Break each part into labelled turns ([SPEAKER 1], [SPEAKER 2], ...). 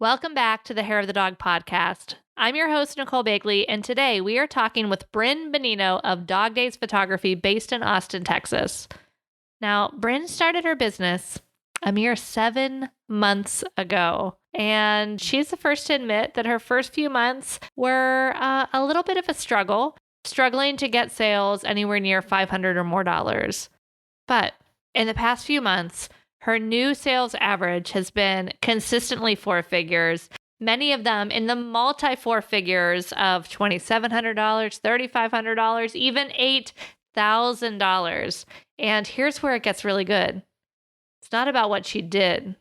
[SPEAKER 1] Welcome back to the Hair of the Dog podcast. I'm your host, Nicole Begley, and today we are talking with Bryn Bonino of Dog Days Photography based in Austin, Texas. Now, Bryn started her business a mere 7 months ago, and she's the first to admit that her first few months were a little bit of a struggle, struggling to get sales anywhere near $500 or more. But in the past few months, her new sales average has been consistently four figures, many of them in the multi-four figures of $2,700, $3,500, even $8,000. And here's where it gets really good. It's not about what she did.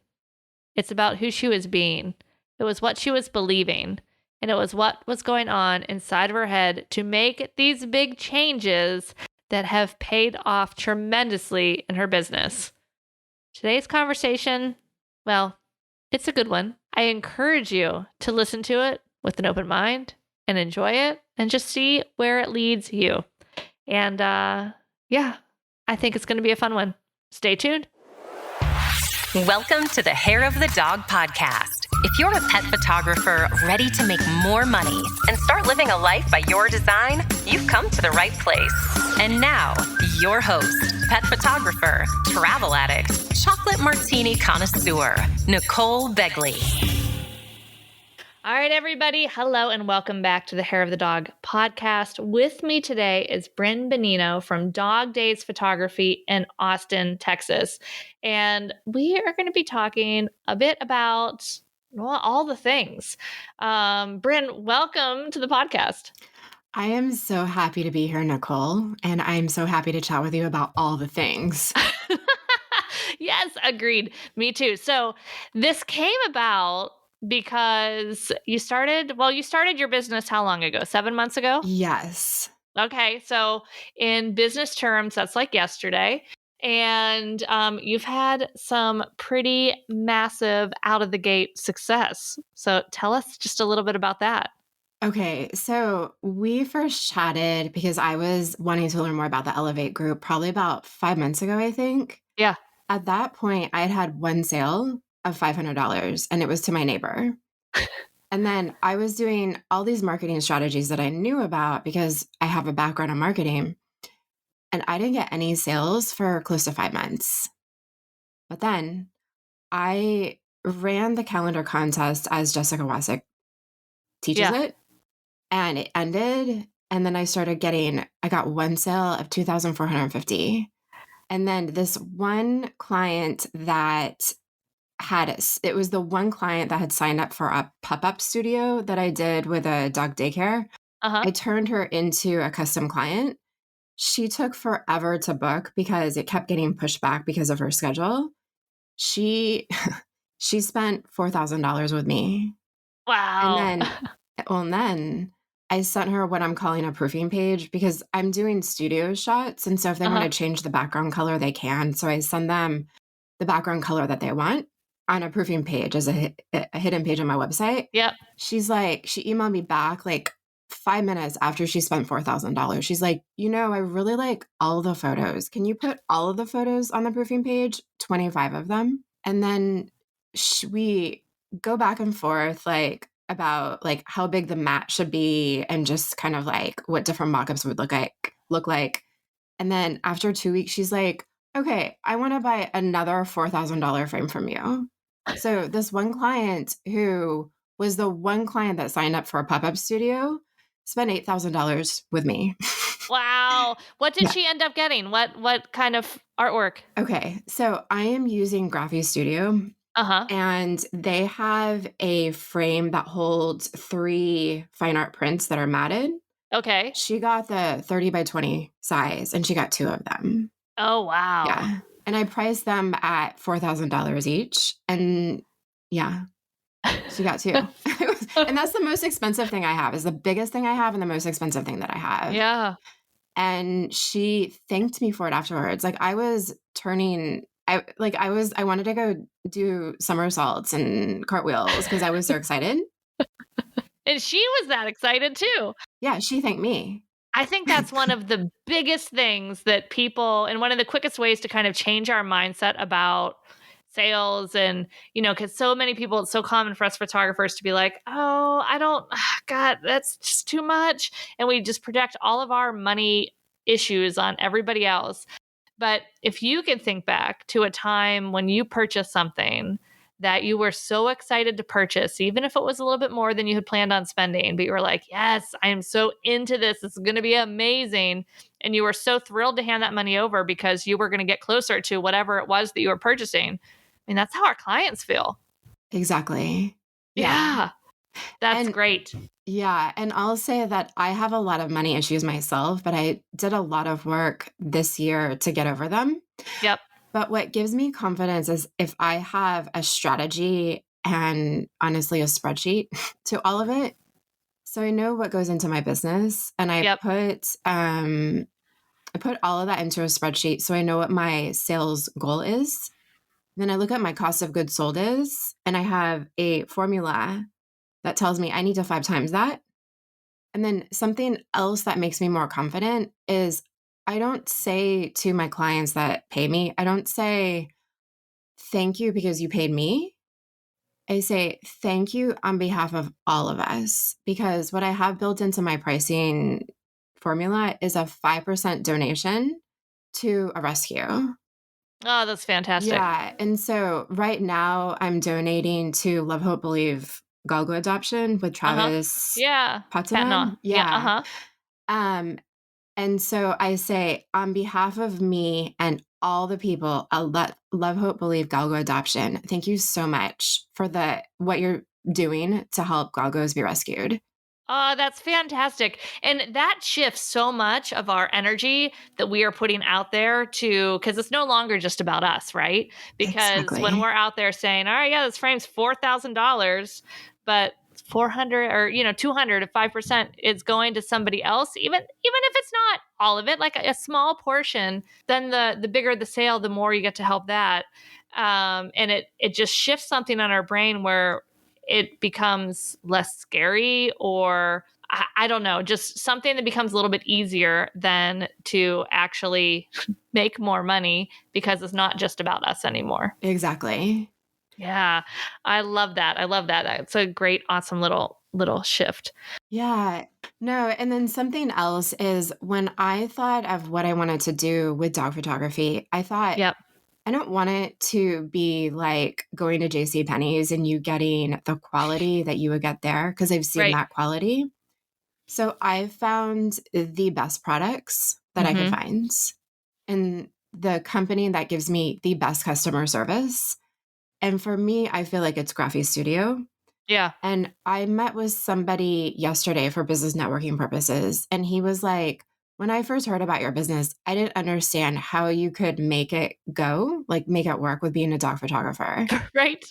[SPEAKER 1] It's about who she was being. It was what she was believing. And it was what was going on inside of her head to make these big changes that have paid off tremendously in her business. Today's conversation, well, it's a good one. I encourage you to listen to it with an open mind and enjoy it and just see where it leads you. And I think it's going to be a fun one. Stay tuned.
[SPEAKER 2] Welcome to the Hair of the Dog podcast. If you're a pet photographer ready to make more money and start living a life by your design, you've come to the right place. And now, your host, pet photographer, travel addict, chocolate martini connoisseur, Nicole Begley.
[SPEAKER 1] All right, everybody. Hello and welcome back to the Hair of the Dog podcast. With me today is Bryn Bonino from Dog Days Photography in Austin, Texas. And we are going to be talking a bit about all the things. Bryn, welcome to the podcast.
[SPEAKER 3] I am so happy to be here, Nicole, and I'm so happy to chat with you about all the things.
[SPEAKER 1] Yes, agreed. Me too. So this came about because you started your business how long ago? 7 months ago?
[SPEAKER 3] Yes.
[SPEAKER 1] Okay. So in business terms, that's like yesterday. And you've had some pretty massive out of the gate success. So tell us just a little bit about that.
[SPEAKER 3] Okay, so we first chatted because I was wanting to learn more about the Elevate group probably about 5 months ago, I think.
[SPEAKER 1] Yeah.
[SPEAKER 3] At that point, I had one sale of $500, and it was to my neighbor. And then I was doing all these marketing strategies that I knew about because I have a background in marketing. And I didn't get any sales for close to 5 months. But then I ran the calendar contest as Jessica Wasick teaches it. And it ended. And then I got one sale of $2,450. And then this one client it was the one client that had signed up for a pop-up studio that I did with a dog daycare. I turned her into a custom client. She took forever to book because it kept getting pushed back because of her schedule. She spent $4,000 with me.
[SPEAKER 1] Wow.
[SPEAKER 3] And then I sent her what I'm calling a proofing page because I'm doing studio shots. And so if they want to change the background color, they can. So I send them the background color that they want on a proofing page as a hidden page on my website.
[SPEAKER 1] Yep.
[SPEAKER 3] She emailed me back like 5 minutes after she spent $4,000. She's like, I really like all the photos. Can you put all of the photos on the proofing page? 25 of them. And then we go back and forth about how big the mat should be and just kind of what different mock-ups would look like. And then after 2 weeks, she's like, okay, I want to buy another $4,000 frame from you. So this one client who was the one client that signed up for a pop-up studio spent $8,000 with me.
[SPEAKER 1] Wow. What did she end up getting? What kind of artwork?
[SPEAKER 3] Okay. So I am using Graphy Studio. And they have a frame that holds 3 fine art prints that are matted.
[SPEAKER 1] Okay.
[SPEAKER 3] She got the 30 by 20 size and she got 2 of them.
[SPEAKER 1] Oh, wow.
[SPEAKER 3] Yeah. And I priced them at $4,000 each. And yeah, she got 2. And that's the most expensive thing I have, is the biggest thing I have and the most expensive thing that I have.
[SPEAKER 1] Yeah.
[SPEAKER 3] And she thanked me for it afterwards. I wanted to go do somersaults and cartwheels because I was so excited.
[SPEAKER 1] And she was that excited too.
[SPEAKER 3] Yeah, she thanked me.
[SPEAKER 1] I think that's one of the biggest things that people, and one of the quickest ways to kind of change our mindset about sales and, because so many people, it's so common for us photographers to be like, oh, God, that's just too much. And we just project all of our money issues on everybody else. But if you can think back to a time when you purchased something that you were so excited to purchase, even if it was a little bit more than you had planned on spending, but you were like, yes, I am so into this. It's going to be amazing. And you were so thrilled to hand that money over because you were going to get closer to whatever it was that you were purchasing. I mean, that's how our clients feel.
[SPEAKER 3] Exactly.
[SPEAKER 1] Yeah. That's great.
[SPEAKER 3] Yeah. And I'll say that I have a lot of money issues myself, but I did a lot of work this year to get over them.
[SPEAKER 1] Yep.
[SPEAKER 3] But what gives me confidence is if I have a strategy and honestly a spreadsheet to all of it. So I know what goes into my business and I put all of that into a spreadsheet so I know what my sales goal is. Then I look at my cost of goods sold is, and I have a formula that tells me I need to 5 times that. And then something else that makes me more confident is I don't say to my clients that pay me, I don't say, thank you because you paid me. I say, thank you on behalf of all of us. Because what I have built into my pricing formula is a 5% donation to a rescue.
[SPEAKER 1] Oh, that's fantastic.
[SPEAKER 3] Yeah. And so right now I'm donating to Love, Hope, Believe Galgo Adoption with Travis Patina.
[SPEAKER 1] Yeah.
[SPEAKER 3] And so I say, on behalf of me and all the people at Love, Hope, Believe Galgo Adoption, thank you so much for what you're doing to help galgos be rescued.
[SPEAKER 1] Oh, that's fantastic. And that shifts so much of our energy that we are putting out there because it's no longer just about us, right? Because when we're out there saying, all right, yeah, this frame's $4,000, but 400 or 200 at 5% is going to somebody else, even if it's not all of it, like a small portion, then the bigger the sale, the more you get to help that. And it just shifts something on our brain where it becomes less scary, or I don't know, just something that becomes a little bit easier than to actually make more money because it's not just about us anymore.
[SPEAKER 3] Exactly.
[SPEAKER 1] Yeah. I love that. It's a great, awesome little shift.
[SPEAKER 3] Yeah. No. And then something else is when I thought of what I wanted to do with dog photography, I thought,
[SPEAKER 1] yep.
[SPEAKER 3] I don't want it to be like going to JCPenney's and you getting the quality that you would get there because I've seen that quality. So I found the best products that I could find and the company that gives me the best customer service. And for me, I feel like it's Graphy Studio.
[SPEAKER 1] Yeah.
[SPEAKER 3] And I met with somebody yesterday for business networking purposes. And he was like, when I first heard about your business, I didn't understand how you could make it go, like make it work with being a dog photographer.
[SPEAKER 1] Right.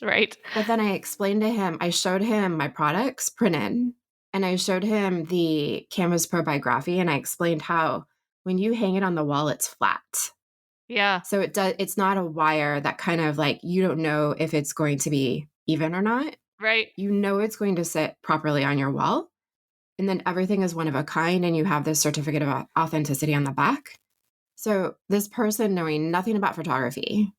[SPEAKER 3] But then I explained to him, I showed him my products printed and I showed him the Canvas Pro by Graphy. And I explained how when you hang it on the wall, it's flat.
[SPEAKER 1] Yeah.
[SPEAKER 3] So it's not a wire that kind of like, you don't know if it's going to be even or not.
[SPEAKER 1] Right.
[SPEAKER 3] You know it's going to sit properly on your wall. And then everything is one of a kind and you have this certificate of authenticity on the back. So this person knowing nothing about photography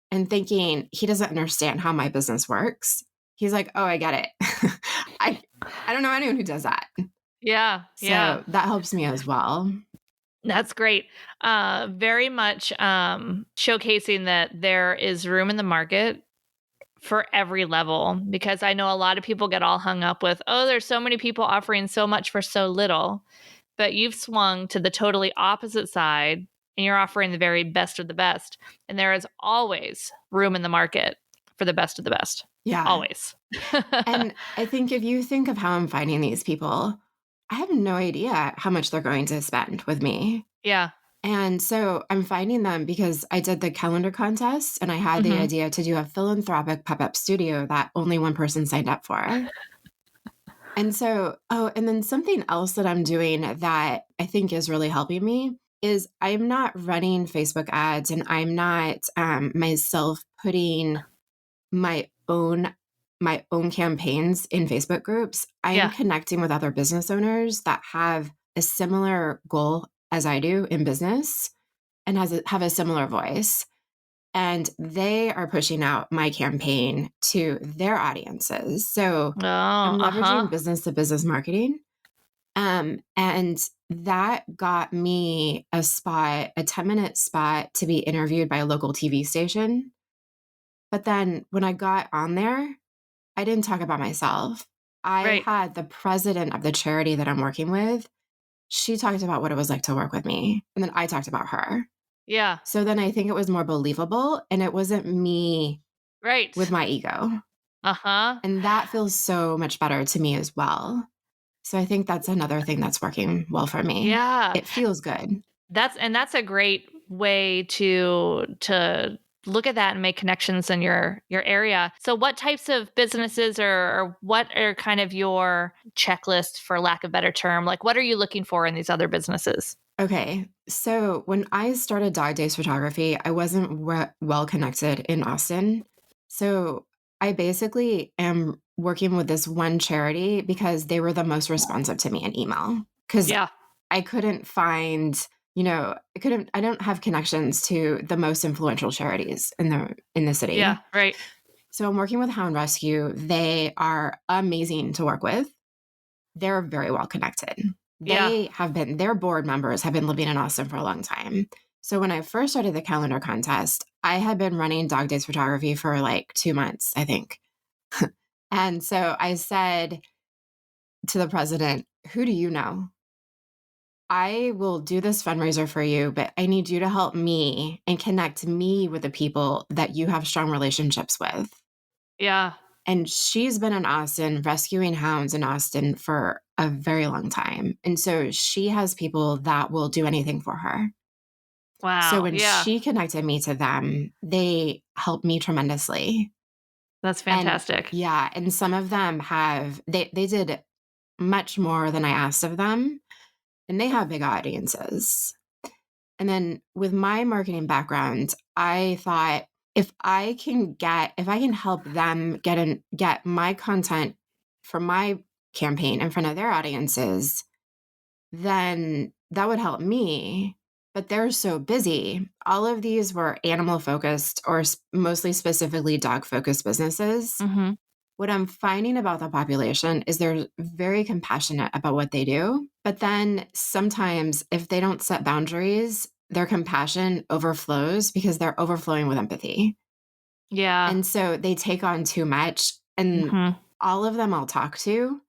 [SPEAKER 3] and thinking he doesn't understand how my business works, he's like, oh, I get it. I don't know anyone who does that.
[SPEAKER 1] Yeah.
[SPEAKER 3] So that helps me as well.
[SPEAKER 1] That's great. Very much showcasing that there is room in the market for every level, because I know a lot of people get all hung up with, oh, there's so many people offering so much for so little, but you've swung to the totally opposite side and you're offering the very best of the best. And there is always room in the market for the best of the best.
[SPEAKER 3] Yeah.
[SPEAKER 1] Always.
[SPEAKER 3] And I think if you think of how I'm finding these people, I have no idea how much they're going to spend with me.
[SPEAKER 1] Yeah.
[SPEAKER 3] And so I'm finding them because I did the calendar contest and I had the idea to do a philanthropic pop-up studio that only one person signed up for. And so, and then something else that I'm doing that I think is really helping me is I'm not running Facebook ads and I'm not myself putting my own campaigns in Facebook groups. I'm connecting with other business owners that have a similar goal as I do in business and have a similar voice. and they are pushing out my campaign to their audiences. So I'm leveraging business to business marketing. And that got me a spot, a 10-minute spot to be interviewed by a local TV station. But then when I got on there, I didn't talk about myself. I had the president of the charity that I'm working with. She talked about what it was like to work with me. And then I talked about her.
[SPEAKER 1] Yeah.
[SPEAKER 3] So then I think it was more believable, and it wasn't me with my ego. And that feels so much better to me as well. So I think that's another thing that's working well for me.
[SPEAKER 1] Yeah.
[SPEAKER 3] It feels good.
[SPEAKER 1] That's a great way to look at that and make connections in your area. So what types of businesses or what are kind of your checklist, for lack of a better term? Like, what are you looking for in these other businesses?
[SPEAKER 3] Okay. So when I started Dog Days Photography, I wasn't well connected in Austin. So I basically am working with this one charity because they were the most responsive to me in email. Because I couldn't find, I don't have connections to the most influential charities in the city.
[SPEAKER 1] Yeah, right.
[SPEAKER 3] So I'm working with Hound Rescue. They are amazing to work with. They're very well connected. Their board members have been living in Austin for a long time. So when I first started the calendar contest, I had been running Dog Days Photography for like 2 months, I think. And so I said to the president, who do you know? I will do this fundraiser for you, but I need you to help me and connect me with the people that you have strong relationships with.
[SPEAKER 1] Yeah.
[SPEAKER 3] And she's been in Austin, rescuing hounds in Austin for a very long time. And so she has people that will do anything for her.
[SPEAKER 1] Wow.
[SPEAKER 3] So when she connected me to them, they helped me tremendously.
[SPEAKER 1] That's fantastic.
[SPEAKER 3] And some of them they did much more than I asked of them. And they have big audiences. And then with my marketing background, I thought, if I can help them get my content for my campaign in front of their audiences, then that would help me. But they're so busy. All of these were animal focused or mostly specifically dog focused businesses.
[SPEAKER 1] Mm-hmm.
[SPEAKER 3] What I'm finding about the population is they're very compassionate about what they do. But then sometimes if they don't set boundaries, their compassion overflows because they're overflowing with empathy.
[SPEAKER 1] Yeah.
[SPEAKER 3] And so they take on too much. And all of them I'll talk to,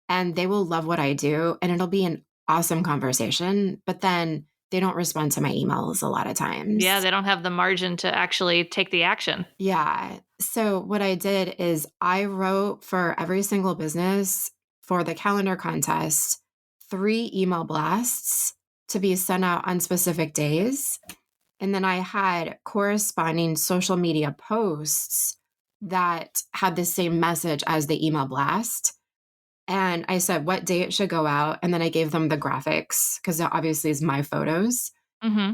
[SPEAKER 3] and they will love what I do. And it'll be an awesome conversation. But then they don't respond to my emails a lot of times.
[SPEAKER 1] Yeah, they don't have the margin to actually take the action.
[SPEAKER 3] Yeah. So what I did is I wrote for every single business for the calendar contest 3 email blasts to be sent out on specific days. And then I had corresponding social media posts that had the same message as the email blast. And I said what day it should go out. And then I gave them the graphics, because that obviously is my photos,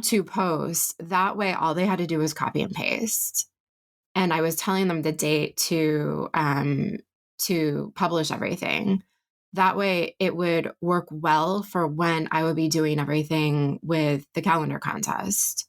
[SPEAKER 3] to post. That way, all they had to do was copy and paste. And I was telling them the date to publish everything. That way, it would work well for when I would be doing everything with the calendar contest.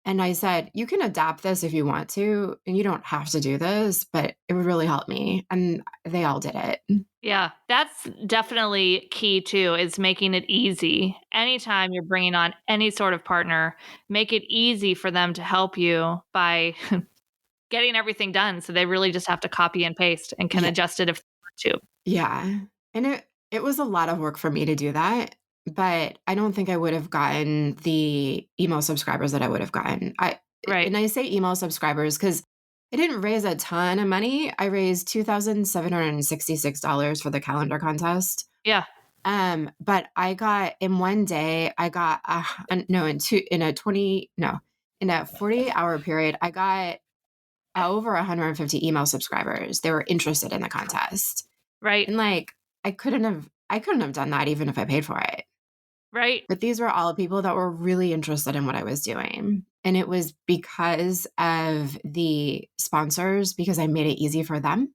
[SPEAKER 3] And I said, you can adapt this if you want to, and you don't have to do this, but it would really help me. And they all did it.
[SPEAKER 1] Yeah, that's definitely key too, is making it easy. Anytime you're bringing on any sort of partner, make it easy for them to help you by getting everything done. So they really just have to copy and paste and can adjust it if they want to. Yeah.
[SPEAKER 3] And it was a lot of work for me to do that. But I don't think I would have gotten the email subscribers that I would have gotten. And I say email subscribers because I didn't raise a ton of money. I raised $2,766 for the calendar contest.
[SPEAKER 1] Yeah.
[SPEAKER 3] But I got in one day, I got in a 48-hour period, I got over 150 email subscribers. They were interested in the contest.
[SPEAKER 1] Right.
[SPEAKER 3] And I couldn't have done that even if I paid for it.
[SPEAKER 1] Right.
[SPEAKER 3] But these were all people that were really interested in what I was doing. And it was because of the sponsors, because I made it easy for them.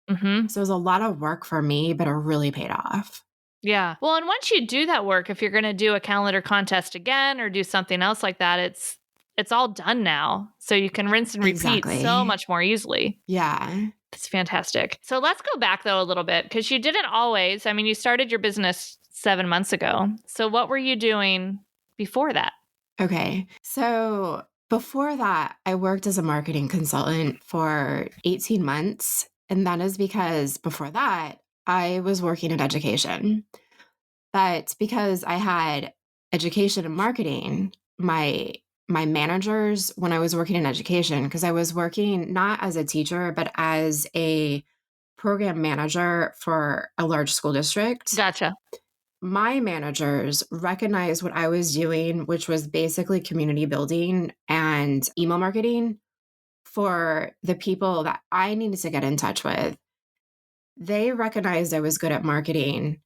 [SPEAKER 1] Mm-hmm.
[SPEAKER 3] So it was a lot of work for me, but it really paid off.
[SPEAKER 1] Yeah. Well, and once you do that work, if you're going to do a calendar contest again or do something else like that, it's it's all done now. So you can rinse and repeat
[SPEAKER 3] Exactly.
[SPEAKER 1] so much more easily.
[SPEAKER 3] Yeah.
[SPEAKER 1] That's fantastic. So let's go back though a little bit, because you didn't always, I mean, you started your business 7 months ago. So what were you doing before that?
[SPEAKER 3] Okay. So before that, I worked as a marketing consultant for 18 months. And that is because before that, I was working in education. But because I had education and marketing, my managers, when I was working in education, because I was working not as a teacher, but as a program manager for a large school district.
[SPEAKER 1] Gotcha.
[SPEAKER 3] My managers recognized what I was doing, which was basically community building and email marketing for the people that I needed to get in touch with. They recognized I was good at marketing.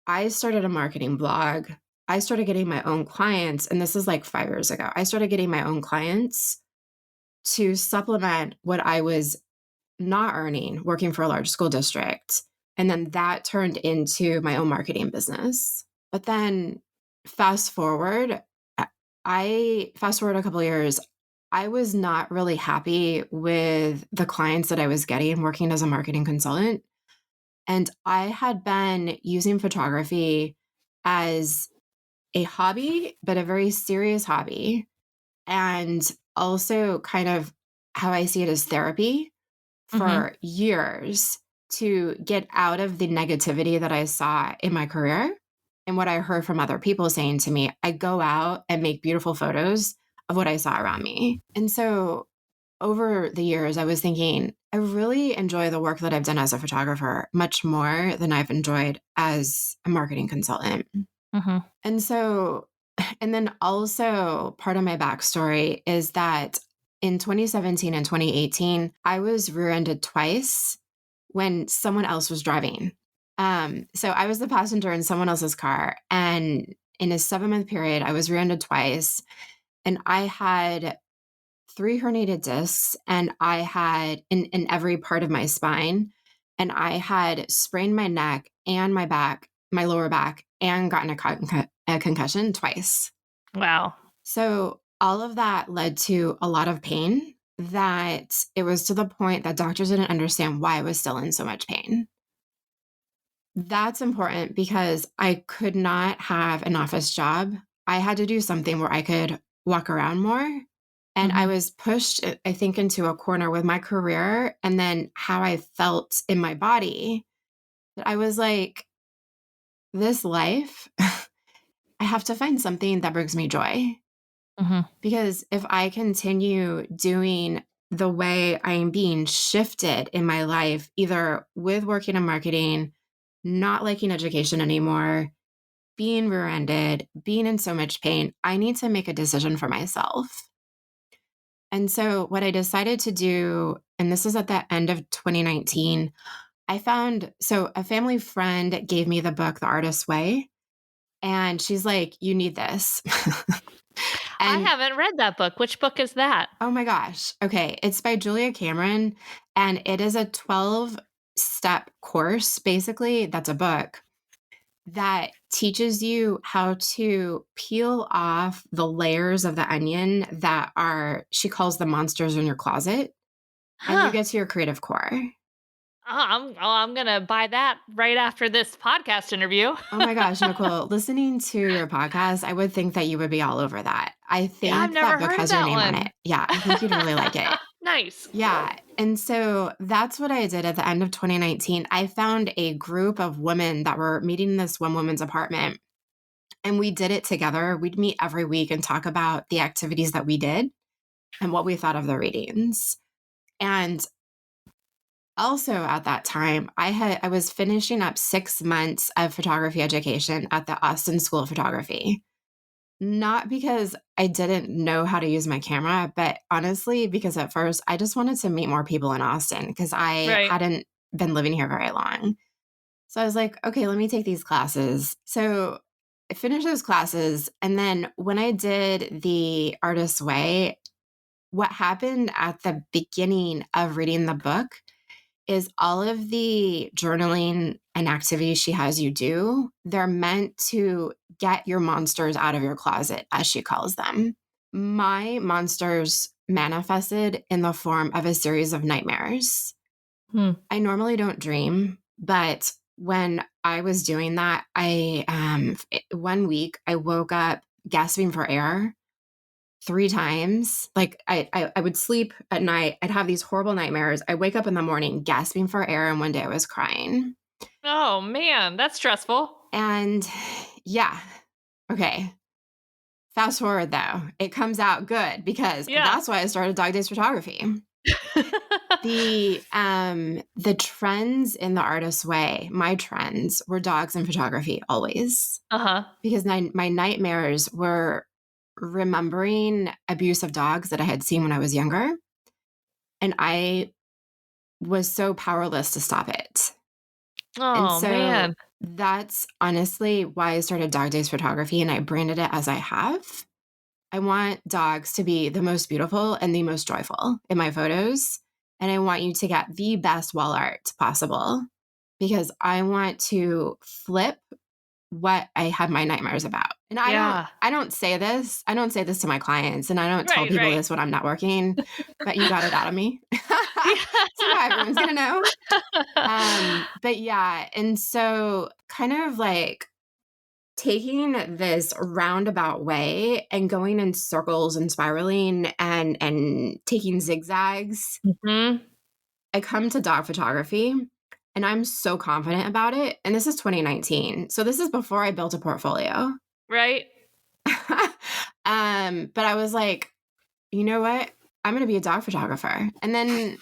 [SPEAKER 3] I started a marketing blog. I started getting my own clients, and this is like 5 years ago. I started getting my own clients to supplement what I was not earning working for a large school district. And then that turned into my own marketing business. But then fast forward, fast forward a couple of years, I was not really happy with the clients that I was getting working as a marketing consultant. And I had been using photography as a hobby, but a very serious hobby. And also kind of how I see it as therapy for years to get out of the negativity that I saw in my career and what I heard from other people saying to me. I go out and make beautiful photos of what I saw around me. And so over the years, I was thinking, I really enjoy the work that I've done as a photographer much more than I've enjoyed as a marketing consultant. And so, and then also part of my backstory is that in 2017 and 2018, I was rear-ended twice when someone else was driving. So I was the passenger in someone else's car. And in a 7-month period, I was rear-ended twice. And I had 3 herniated discs, and I had in every part of my spine. And I had sprained my neck and my back, my lower back, and gotten a concussion twice.
[SPEAKER 1] Wow.
[SPEAKER 3] So all of that led to a lot of pain, that it was to the point that doctors didn't understand why I was still in so much pain. That's important because I could not have an office job. I had to do something where I could walk around more. And I was pushed, I think, into a corner with my career and then how I felt in my body. I was like, this life, I have to find something that brings me joy. Because if I continue doing the way I am being shifted in my life, either with working in marketing, not liking education anymore, being rear-ended, being in so much pain, I need to make a decision for myself. And so what I decided to do, and this is at the end of 2019, so a family friend gave me the book, The Artist's Way. And she's like, you need this.
[SPEAKER 1] I haven't read that book. Which book is that?
[SPEAKER 3] Oh my gosh. Okay. It's by Julia Cameron, and it is a 12-step course, basically. That's a book that teaches you how to peel off the layers of the onion that she calls the monsters in your closet, and you get to your creative core.
[SPEAKER 1] I'm going to buy that right after this podcast interview.
[SPEAKER 3] Oh my gosh, Nicole, listening to your podcast, I would think that you would be all over that. I think
[SPEAKER 1] I've never
[SPEAKER 3] that book
[SPEAKER 1] heard
[SPEAKER 3] has
[SPEAKER 1] that
[SPEAKER 3] your name on
[SPEAKER 1] one.
[SPEAKER 3] it. Yeah, I think you'd really like it.
[SPEAKER 1] Nice.
[SPEAKER 3] Yeah. And so that's what I did at the end of 2019. I found a group of women that were meeting in this one woman's apartment, and we did it together. We'd meet every week and talk about the activities that we did and what we thought of the readings. And also at that time, I was finishing up 6 months of photography education at the Austin School of Photography. Not because I didn't know how to use my camera, but honestly, because at first I just wanted to meet more people in Austin because I hadn't been living here very long. So I was like, okay, let me take these classes. So I finished those classes. And then when I did the Artist's Way, what happened at the beginning of reading the book is all of the journaling and activities she has you do, they're meant to get your monsters out of your closet, as she calls them. my monsters manifested in the form of a series of nightmares. I normally don't dream, but when I was doing that, one week I woke up gasping for air 3 times. Like I would sleep at night. I'd have these horrible nightmares. I wake up in the morning gasping for air. And one day I was crying.
[SPEAKER 1] Oh man, that's stressful.
[SPEAKER 3] And yeah. Okay. Fast forward though, it comes out good because that's why I started Dog Days Photography. The trends in the artist's way, my trends were dogs and photography always. Because my nightmares were remembering abusive dogs that I had seen when I was younger. And I was so powerless to stop it.
[SPEAKER 1] Oh, man.
[SPEAKER 3] That's honestly why I started Dog Days Photography, and I branded it as I have. I want dogs to be the most beautiful and the most joyful in my photos. And I want you to get the best wall art possible because I want to flip what I have my nightmares about. And I don't say this. I don't say this to my clients, and I don't tell people this when I'm not working, but you got it out of me. So now everyone's going to know. But yeah. And so kind of like taking this roundabout way and going in circles and spiraling and taking zigzags, I come to dog photography and I'm so confident about it. And this is 2019. So this is before I built a portfolio.
[SPEAKER 1] Right.
[SPEAKER 3] But I was like, you know what? I'm going to be a dog photographer. And then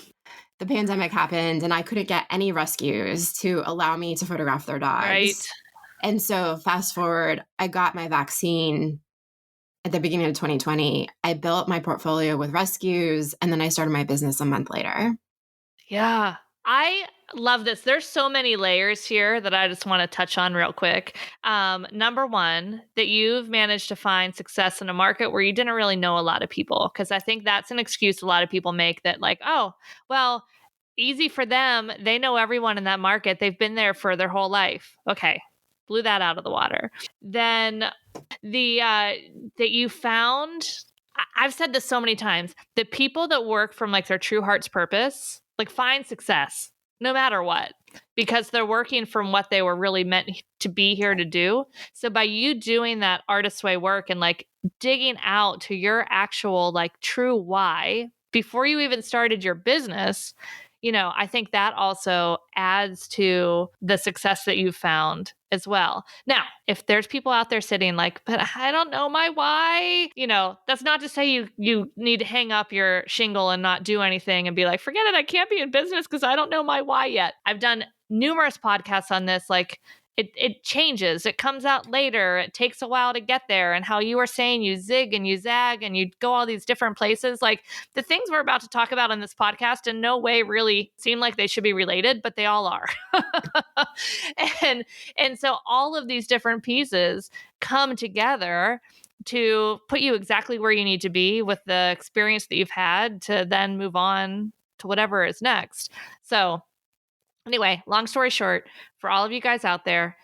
[SPEAKER 3] the pandemic happened and I couldn't get any rescues to allow me to photograph their dogs.
[SPEAKER 1] Right.
[SPEAKER 3] And so fast forward, I got my vaccine at the beginning of 2020. I built my portfolio with rescues, and then I started my business a month later.
[SPEAKER 1] Yeah. I love this. There's so many layers here that I just want to touch on real quick. Number one, that you've managed to find success in a market where you didn't really know a lot of people. Because I think that's an excuse a lot of people make that like, oh, well, easy for them. They know everyone in that market. They've been there for their whole life. Okay. Blew that out of the water. Then that you found, I've said this so many times, the people that work from like their true heart's purpose, like find success no matter what, because they're working from what they were really meant to be here to do. So by you doing that artist's way work and like digging out to your actual like true why before you even started your business, I think that also adds to the success that you've found as well. Now, if there's people out there sitting like, but I don't know my why, that's not to say you need to hang up your shingle and not do anything and be like, forget it, I can't be in business because I don't know my why yet. I've done numerous podcasts on this, like it changes. It comes out later. It takes a while to get there. And how you were saying you zig and you zag and you go all these different places. Like the things we're about to talk about in this podcast in no way really seem like they should be related, but they all are. And so all of these different pieces come together to put you exactly where you need to be with the experience that you've had to then move on to whatever is next. So anyway, long story short, for all of you guys out there,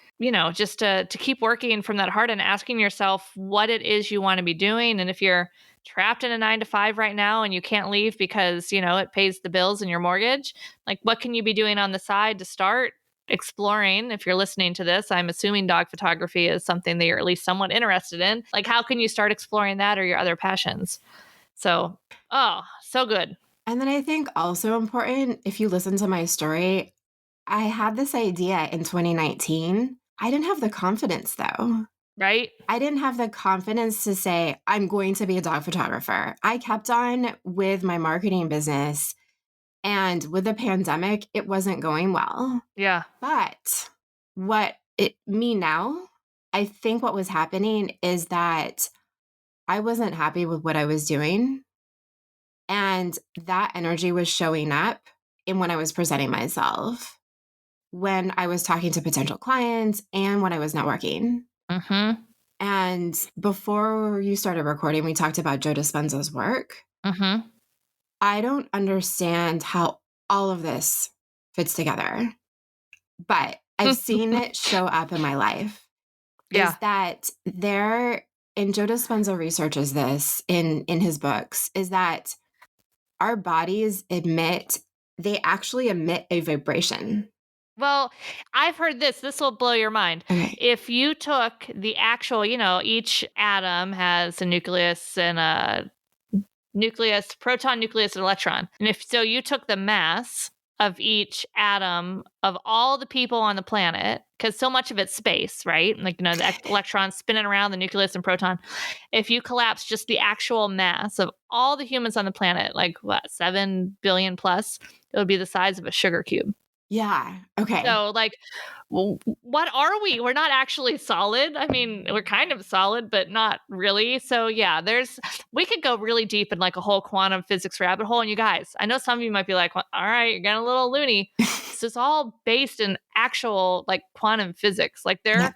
[SPEAKER 1] just to keep working from that heart and asking yourself what it is you want to be doing. And if you're trapped in a 9-to-5 right now and you can't leave because, it pays the bills and your mortgage, like what can you be doing on the side to start exploring? If you're listening to this, I'm assuming dog photography is something that you're at least somewhat interested in. Like how can you start exploring that or your other passions? So, so good.
[SPEAKER 3] And then I think also important, if you listen to my story, I had this idea in 2019. I didn't have the confidence though.
[SPEAKER 1] Right?
[SPEAKER 3] I didn't have the confidence to say, I'm going to be a dog photographer. I kept on with my marketing business. And with the pandemic, it wasn't going well.
[SPEAKER 1] Yeah.
[SPEAKER 3] But me now, I think what was happening is that I wasn't happy with what I was doing. And that energy was showing up in when I was presenting myself, when I was talking to potential clients, and when I was networking.
[SPEAKER 1] Mm-hmm.
[SPEAKER 3] And before you started recording, we talked about Joe Dispenza's work.
[SPEAKER 1] Mm-hmm.
[SPEAKER 3] I don't understand how all of this fits together, but I've seen it show up in my life.
[SPEAKER 1] Yeah.
[SPEAKER 3] Is that there and Joe Dispenza researches this in his books, is that our bodies actually emit a vibration.
[SPEAKER 1] Well, I've heard this. This will blow your mind.
[SPEAKER 3] Okay.
[SPEAKER 1] If you took the actual, each atom has a nucleus and a proton, nucleus, and electron. And if so, you took the mass of each atom of all the people on the planet, because so much of it's space, right? Like, the electrons spinning around the nucleus and proton. If you collapse just the actual mass of all the humans on the planet, like 7 billion plus, it would be the size of a sugar cube.
[SPEAKER 3] Yeah. Okay.
[SPEAKER 1] So, like, what are we? We're not actually solid. I mean, we're kind of solid, but not really. So, yeah, we could go really deep in like a whole quantum physics rabbit hole. And you guys, I know some of you might be like, well, all right, you're getting a little loony. So it's all based in actual like quantum physics. Like they're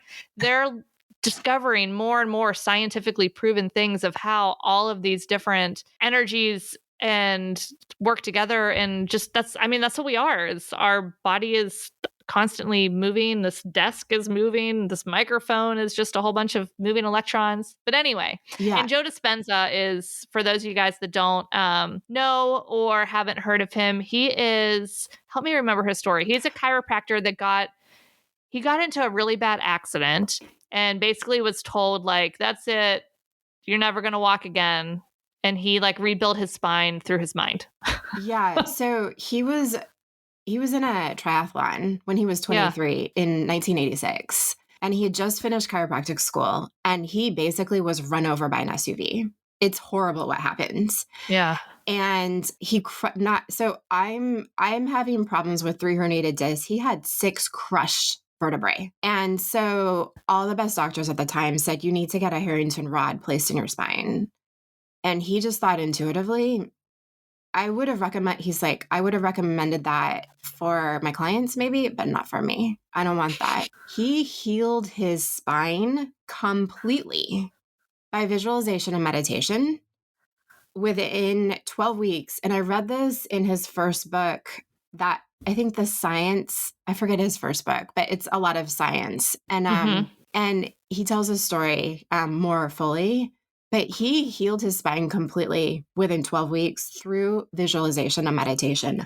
[SPEAKER 1] discovering more and more scientifically proven things of how all of these different energies and work together, and just that's what we are. Is our body is constantly moving, this desk is moving, this microphone is just a whole bunch of moving electrons. But anyway, and Joe Dispenza is, for those of you guys that don't know or haven't heard of him, he is, help me remember his story. He's a chiropractor that got into a really bad accident and basically was told, like, that's it, you're never going to walk again. And he like rebuilt his spine through his mind.
[SPEAKER 3] Yeah. So he was in a triathlon when he was 23 in 1986. And he had just finished chiropractic school. And he basically was run over by an SUV. It's horrible what happens.
[SPEAKER 1] Yeah.
[SPEAKER 3] And I'm having problems with 3 herniated discs. He had 6 crushed vertebrae. And so all the best doctors at the time said, you need to get a Harrington rod placed in your spine. And he just thought intuitively, I would have recommended that for my clients maybe, but not for me. I don't want that. He healed his spine completely by visualization and meditation within 12 weeks. And I read this in his first book, that I think I forget his first book, but it's a lot of science. And and he tells his story more fully. But he healed his spine completely within 12 weeks through visualization and meditation,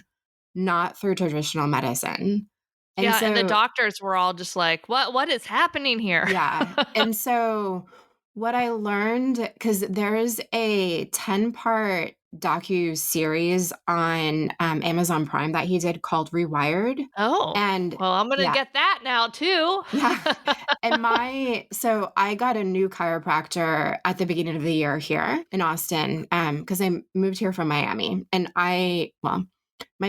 [SPEAKER 3] not through traditional medicine.
[SPEAKER 1] And the doctors were all just like, what is happening here?
[SPEAKER 3] Yeah. And so what I learned, because there's a 10-part docu-series on Amazon Prime that he did called Rewired.
[SPEAKER 1] Oh,
[SPEAKER 3] and
[SPEAKER 1] well, I'm going to get that now too.
[SPEAKER 3] Yeah. And so I got a new chiropractor at the beginning of the year here in Austin, because I moved here from Miami. And my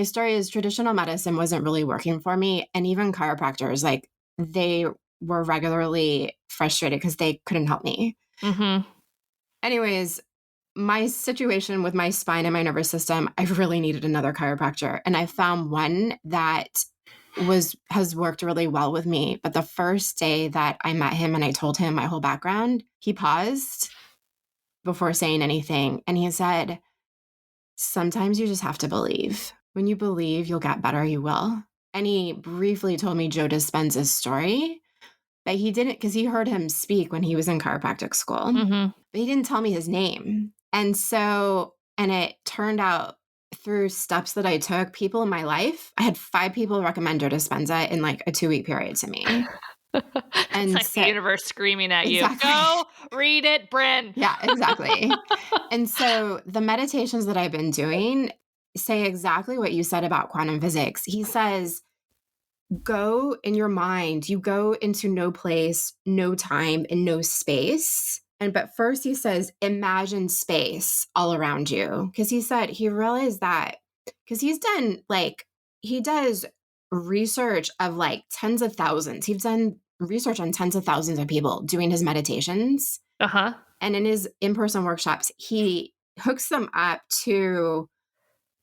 [SPEAKER 3] story is traditional medicine wasn't really working for me. And even chiropractors, like, they were regularly frustrated because they couldn't help me. Anyways, my situation with my spine and my nervous system, I really needed another chiropractor. And I found one that has worked really well with me. But the first day that I met him and I told him my whole background, he paused before saying anything. And he said, sometimes you just have to believe. When you believe you'll get better, you will. And he briefly told me Joe Dispenza's story, but he didn't, because he heard him speak when he was in chiropractic school. But he didn't tell me his name. And it turned out through steps that I took, people in my life, I had 5 people recommend Joe Dispenza in like a 2-week period to me.
[SPEAKER 1] And it's like the universe screaming at you, go read it, Bryn.
[SPEAKER 3] Yeah, exactly. And so the meditations that I've been doing say exactly what you said about quantum physics. He says, go in your mind, you go into no place, no time, and no space. But first he says, imagine space all around you. Because he realized that, because he does research of like tens of thousands. He's done research on tens of thousands of people doing his meditations. And in his in-person workshops, he hooks them up to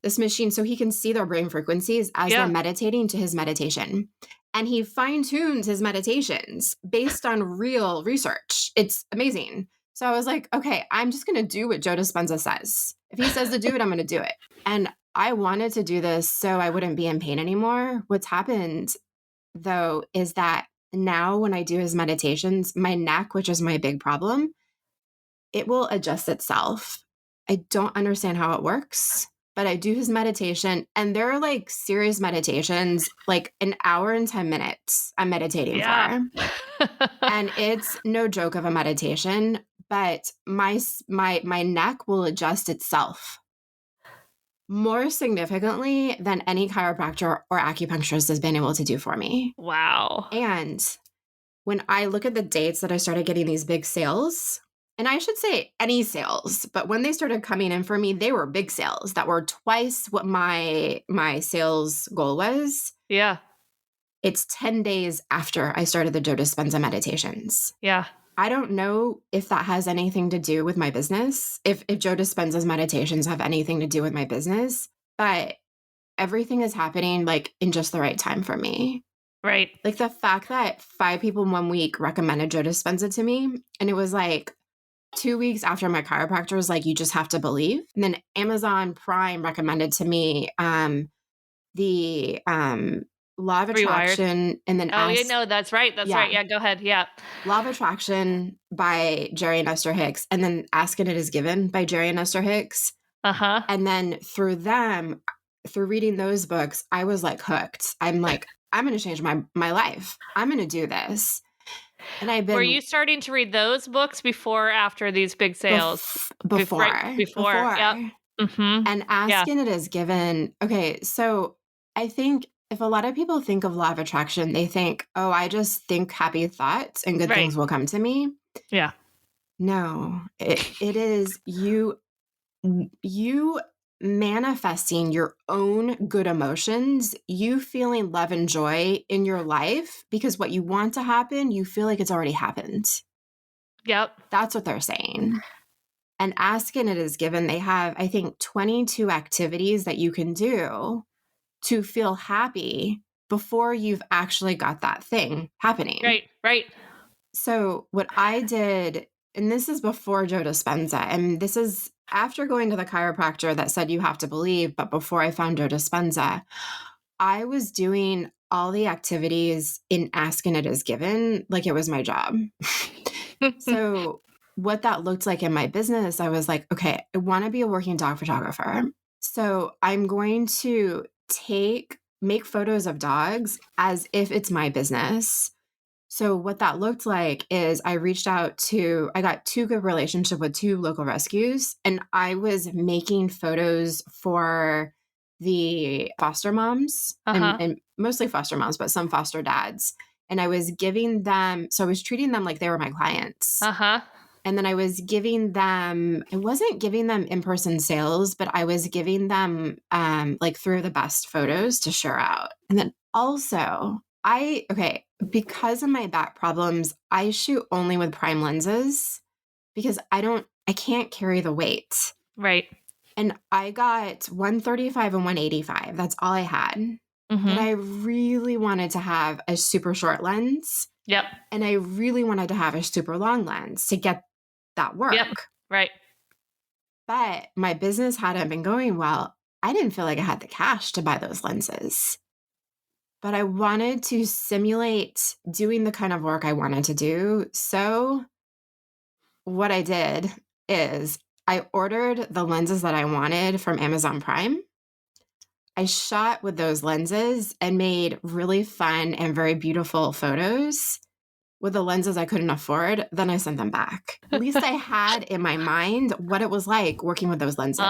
[SPEAKER 3] this machine so he can see their brain frequencies as they're meditating to his meditation. And he fine-tunes his meditations based on real research. It's amazing. So I was like, okay, I'm just going to do what Joe Dispenza says. If he says to do it, I'm going to do it. And I wanted to do this so I wouldn't be in pain anymore. What's happened, though, is that now when I do his meditations, my neck, which is my big problem, it will adjust itself. I don't understand how it works, but I do his meditation, and there are like serious meditations, like an hour and 10 minutes I'm meditating
[SPEAKER 1] Yeah.
[SPEAKER 3] for. And it's no joke of a meditation, but my neck will adjust itself more significantly than any chiropractor or acupuncturist has been able to do for me.
[SPEAKER 1] Wow.
[SPEAKER 3] And when I look at the dates that I started getting these big sales, and I should say any sales, but when they started coming in for me, they were big sales that were twice what my sales goal was.
[SPEAKER 1] Yeah.
[SPEAKER 3] It's 10 days after I started the Joe Dispenza meditations.
[SPEAKER 1] Yeah.
[SPEAKER 3] I don't know if that has anything to do with my business, if Joe Dispenza's meditations have anything to do with my business, but everything is happening like in just the right time for me.
[SPEAKER 1] Right.
[SPEAKER 3] Like the fact that 5 people in 1 week recommended Joe Dispenza to me, and it was like 2 weeks after my chiropractor was like, you just have to believe. And then Amazon Prime recommended to me the Law of Attraction, and then
[SPEAKER 1] yeah, no, that's right. That's right. Yeah, go ahead. Yeah.
[SPEAKER 3] Law of Attraction by Jerry and Esther Hicks, and then Ask and It Is Given by Jerry and Esther Hicks.
[SPEAKER 1] Uh-huh.
[SPEAKER 3] And then through reading those books, I was like hooked. I'm like, I'm going to change my life. I'm going to do this. And
[SPEAKER 1] Were you starting to read those books before or after these big sales?
[SPEAKER 3] Before.
[SPEAKER 1] Yep. Mm-hmm.
[SPEAKER 3] And Ask and It Is Given. Okay, so I think if a lot of people think of Law of Attraction, they think, oh, I just think happy thoughts and good things will come to me.
[SPEAKER 1] Yeah.
[SPEAKER 3] No, it is you manifesting your own good emotions, you feeling love and joy in your life, because what you want to happen, you feel like it's already happened.
[SPEAKER 1] Yep.
[SPEAKER 3] That's what they're saying. And Ask and It Is Given, they have, I think, 22 activities that you can do to feel happy before you've actually got that thing happening.
[SPEAKER 1] Right.
[SPEAKER 3] So what I did, and this is before Joe Dispenza, and this is after going to the chiropractor that said you have to believe, but before I found Joe Dispenza, I was doing all the activities in Ask and It Is Given like it was my job. So what that looked like in my business, I was like, okay, I want to be a working dog photographer. So I'm going to make photos of dogs as if it's my business. So what that looked like is I got 2 good relationship with 2 local rescues, and I was making photos for the foster moms and mostly foster moms, but some foster dads. And I was giving them, so I was treating them like they were my clients. And then I was giving them, I wasn't giving them in-person sales, but I was giving them like 3 of the best photos to share out. And then also because of my back problems, I shoot only with prime lenses because I can't carry the weight.
[SPEAKER 1] Right.
[SPEAKER 3] And I got 135 and 185. That's all I had.
[SPEAKER 1] Mm-hmm.
[SPEAKER 3] But I really wanted to have a super short lens.
[SPEAKER 1] Yep.
[SPEAKER 3] And I really wanted to have a super long lens to get that work.
[SPEAKER 1] Yep. Right.
[SPEAKER 3] But my business hadn't been going well. I didn't feel like I had the cash to buy those lenses. But I wanted to simulate doing the kind of work I wanted to do. So what I did is I ordered the lenses that I wanted from Amazon Prime. I shot with those lenses and made really fun and very beautiful photos with the lenses I couldn't afford. Then I sent them back. At least I had in my mind what it was like working with those lenses.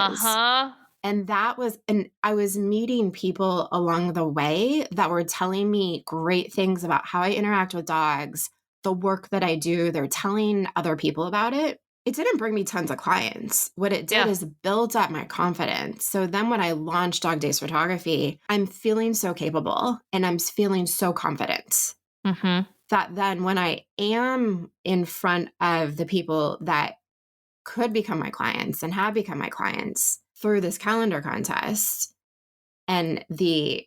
[SPEAKER 3] And I was meeting people along the way that were telling me great things about how I interact with dogs, the work that I do. They're telling other people about it. It didn't bring me tons of clients. What it did is build up my confidence. So then when I launched Dog Days Photography, I'm feeling so capable and I'm feeling so confident that then when I am in front of the people that could become my clients and have become my clients through this calendar contest and the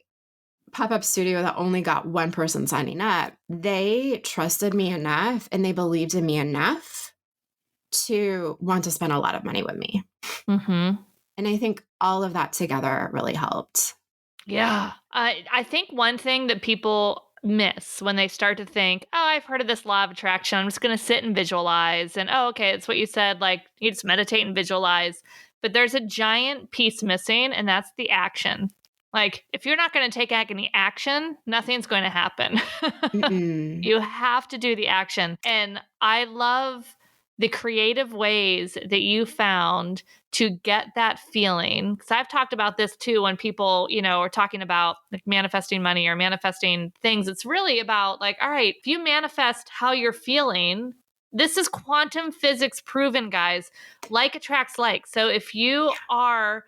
[SPEAKER 3] pop-up studio that only got 1 person signing up, they trusted me enough and they believed in me enough to want to spend a lot of money with me. And I think all of that together really helped.
[SPEAKER 1] Yeah. I think one thing that people miss when they start to think, oh, I've heard of this law of attraction. I'm just going to sit and visualize. And oh, okay, it's what you said. Like you just meditate and visualize. But there's a giant piece missing, and that's the action. Like if you're not going to take any action, nothing's going to happen. You have to do the action. And I love the creative ways that you found to get that feeling. Because I've talked about this too when people, are talking about like manifesting money or manifesting things. It's really about like, all right, if you manifest how you're feeling, this is quantum physics proven, guys. Like attracts like. So if you are,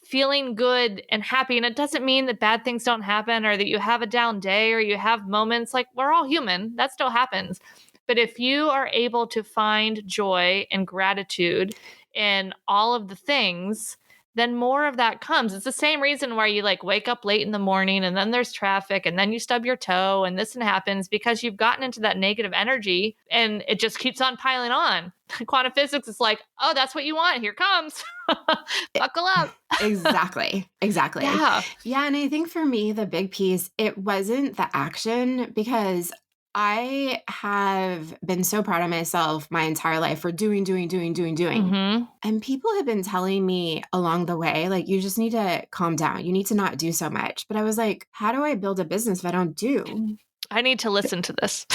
[SPEAKER 1] feeling good and happy, and it doesn't mean that bad things don't happen or that you have a down day or you have moments, like we're all human, that still happens. But if you are able to find joy and gratitude in all of the things, then more of that comes. It's the same reason why you like wake up late in the morning and then there's traffic and then you stub your toe and this happens because you've gotten into that negative energy and it just keeps on piling on. Quantum physics is like, oh, that's what you want. Here comes. Buckle up.
[SPEAKER 3] Exactly.
[SPEAKER 1] Yeah.
[SPEAKER 3] Yeah. And I think for me, the big piece, it wasn't the action, because I have been so proud of myself my entire life for doing.
[SPEAKER 1] Mm-hmm.
[SPEAKER 3] And people have been telling me along the way, like, you just need to calm down. You need to not do so much. But I was like, how do I build a business if I don't do?
[SPEAKER 1] I need to listen to this.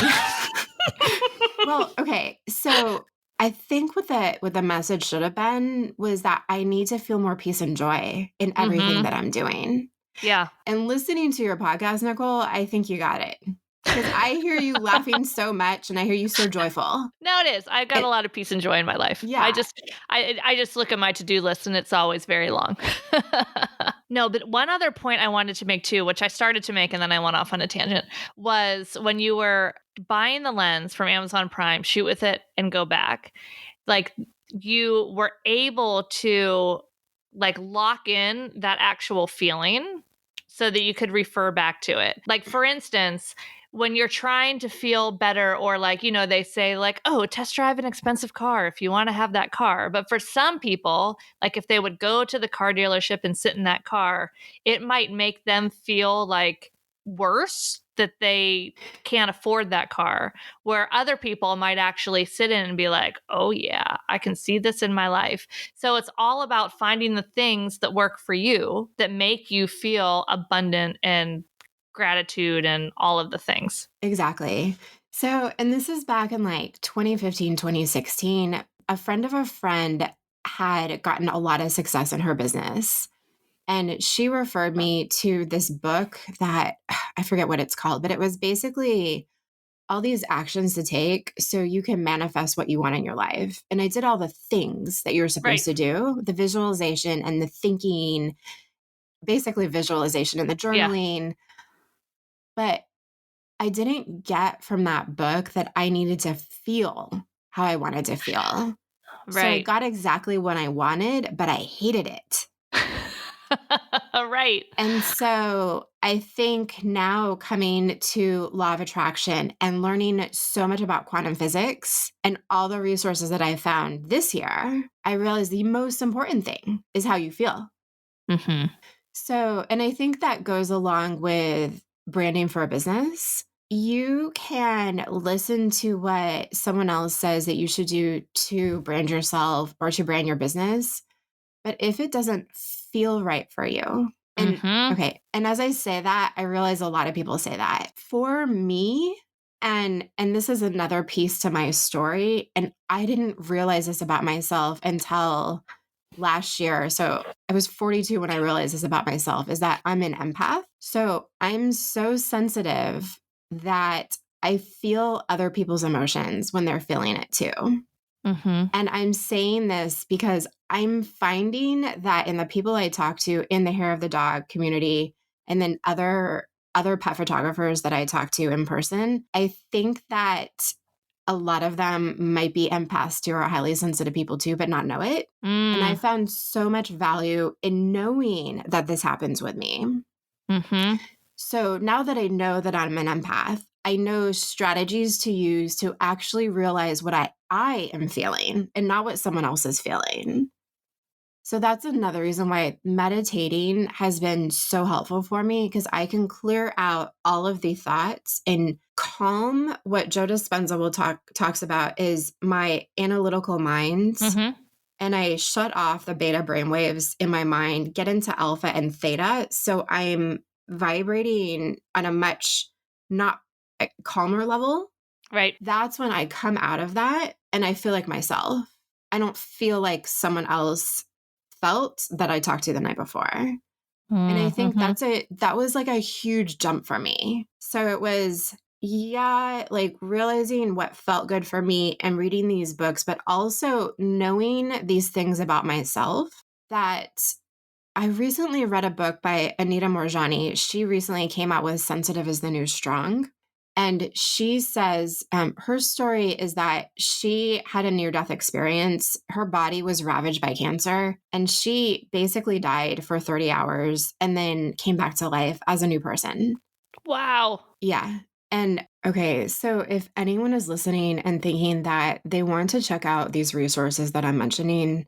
[SPEAKER 3] Well, okay. So I think what the message should have been was that I need to feel more peace and joy in everything that I'm doing.
[SPEAKER 1] Yeah.
[SPEAKER 3] And listening to your podcast, Nicole, I think you got it. Because I hear you laughing so much and I hear you so joyful.
[SPEAKER 1] No, it is. I've got a lot of peace and joy in my life.
[SPEAKER 3] Yeah.
[SPEAKER 1] I just look at my to-do list and it's always very long. No, but one other point I wanted to make too, which I started to make and then I went off on a tangent, was when you were buying the lens from Amazon Prime, shoot with it and go back, like you were able to like lock in that actual feeling so that you could refer back to it. Like for instance, when you're trying to feel better or like, they say like, oh, test drive an expensive car if you want to have that car. But for some people, like if they would go to the car dealership and sit in that car, it might make them feel like worse that they can't afford that car, where other people might actually sit in and be like, oh yeah, I can see this in my life. So it's all about finding the things that work for you that make you feel abundant and gratitude and all of the things.
[SPEAKER 3] Exactly. So, and this is back in like 2015, 2016, a friend of a friend had gotten a lot of success in her business. And she referred me to this book that I forget what it's called, but it was basically all these actions to take so you can manifest what you want in your life. And I did all the things that you're supposed to do, the visualization and the thinking, basically visualization and the journaling. Yeah. But I didn't get from that book that I needed to feel how I wanted to feel.
[SPEAKER 1] Right.
[SPEAKER 3] So I got exactly what I wanted, but I hated it.
[SPEAKER 1] Right.
[SPEAKER 3] And so I think now coming to law of attraction and learning so much about quantum physics and all the resources that I found this year, I realized the most important thing is how you feel.
[SPEAKER 1] Mm-hmm.
[SPEAKER 3] So, and I think that goes along with branding for a business. You can listen to what someone else says that you should do to brand yourself or to brand your business. But if it doesn't feel right for you, and okay, and as I say that, I realize a lot of people say that. For me, and this is another piece to my story, and I didn't realize this about myself until last year. So I was 42 when I realized this about myself, is that I'm an empath. So I'm so sensitive that I feel other people's emotions when they're feeling it too.
[SPEAKER 1] Mm-hmm.
[SPEAKER 3] And I'm saying this because I'm finding that in the people I talk to in the hair of the dog community, and then other pet photographers that I talk to in person, I think that a lot of them might be empaths too, or highly sensitive people too, but not know it. And I found so much value in knowing that this happens with me.
[SPEAKER 1] Mm-hmm.
[SPEAKER 3] So now that I know that I'm an empath, I know strategies to use to actually realize what I am feeling and not what someone else is feeling. So that's another reason why meditating has been so helpful for me, because I can clear out all of the thoughts and calm. What Joe Dispenza talks about is my analytical mind.
[SPEAKER 1] Mm-hmm.
[SPEAKER 3] And I shut off the beta brainwaves in my mind, get into alpha and theta. So I'm vibrating on a much not calmer level.
[SPEAKER 1] Right.
[SPEAKER 3] That's when I come out of that and I feel like myself. I don't feel like someone else felt that I talked to the night before. And I think that was like a huge jump for me. So it was, like realizing what felt good for me and reading these books, but also knowing these things about myself. That I recently read a book by Anita Moorjani. She recently came out with Sensitive is the New Strong. And she says her story is that she had a near-death experience. Her body was ravaged by cancer, and she basically died for 30 hours and then came back to life as a new person.
[SPEAKER 1] Wow.
[SPEAKER 3] Yeah. And okay, so if anyone is listening and thinking that they want to check out these resources that I'm mentioning,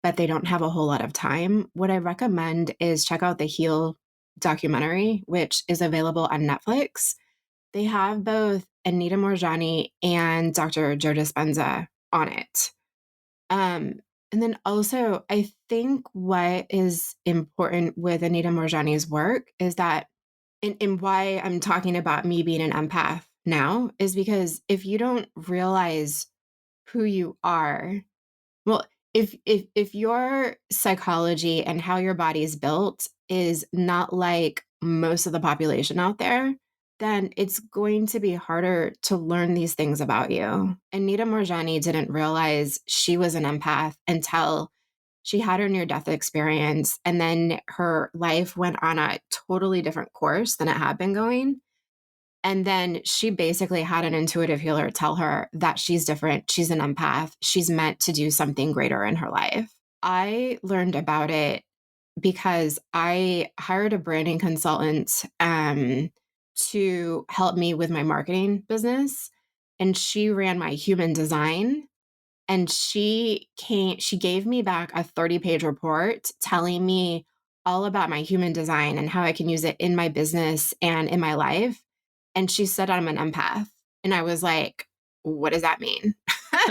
[SPEAKER 3] but they don't have a whole lot of time, what I recommend is check out the Heal documentary, which is available on Netflix. They have both Anita Moorjani and Dr. Joe Dispenza on it. And then also, I think what is important with Anita Moorjani's work is that, and why I'm talking about me being an empath now, is because if you don't realize who you are, well, if your psychology and how your body is built is not like most of the population out there, then it's going to be harder to learn these things about you. Anita Moorjani didn't realize she was an empath until she had her near-death experience, and then her life went on a totally different course than it had been going. And then she basically had an intuitive healer tell her that she's different. She's an empath. She's meant to do something greater in her life. I learned about it because I hired a branding consultant to help me with my marketing business. And she ran my human design. And she gave me back a 30-page report telling me all about my human design and how I can use it in my business and in my life. And she said I'm an empath. And I was like, what does that mean?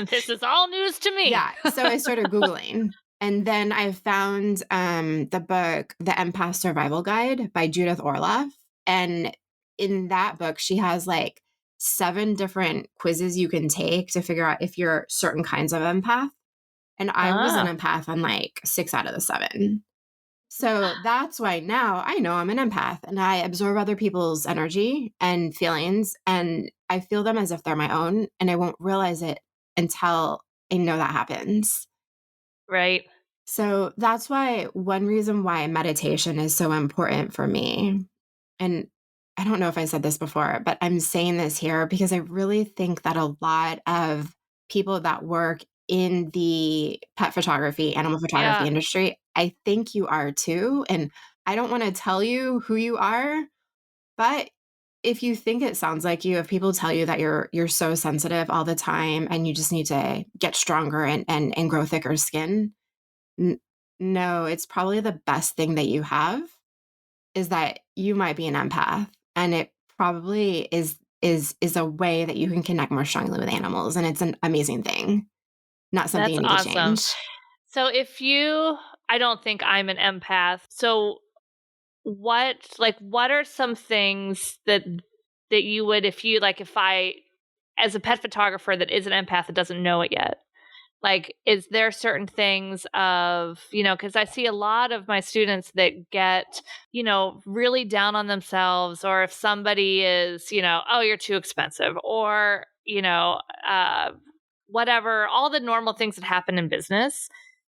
[SPEAKER 1] This is all news to me.
[SPEAKER 3] Yeah. So I started Googling. And then I found the book, The Empath Survival Guide by Judith Orloff. And in that book, she has like 7 different quizzes you can take to figure out if you're certain kinds of empath. And I was an empath on like 6 out of the 7. So that's why now I know I'm an empath and I absorb other people's energy and feelings, and I feel them as if they're my own, and I won't realize it until I know that happens.
[SPEAKER 1] Right.
[SPEAKER 3] So that's why one reason why meditation is so important for me. And I don't know if I said this before, but I'm saying this here because I really think that a lot of people that work in the pet photography, animal photography industry, I think you are too. And I don't want to tell you who you are, but if you think it sounds like you, if people tell you that you're so sensitive all the time and you just need to get stronger and grow thicker skin, no, it's probably the best thing that you have is that you might be an empath, and it probably is a way that you can connect more strongly with animals, and it's an amazing thing. Not something
[SPEAKER 1] That's
[SPEAKER 3] you need to
[SPEAKER 1] awesome.
[SPEAKER 3] change.
[SPEAKER 1] So I don't think I'm an empath. So what are some things that you would, if I, as a pet photographer that is an empath that doesn't know it yet, like, is there certain things of, because I see a lot of my students that get, really down on themselves, or if somebody is, oh, you're too expensive, or, whatever, all the normal things that happen in business,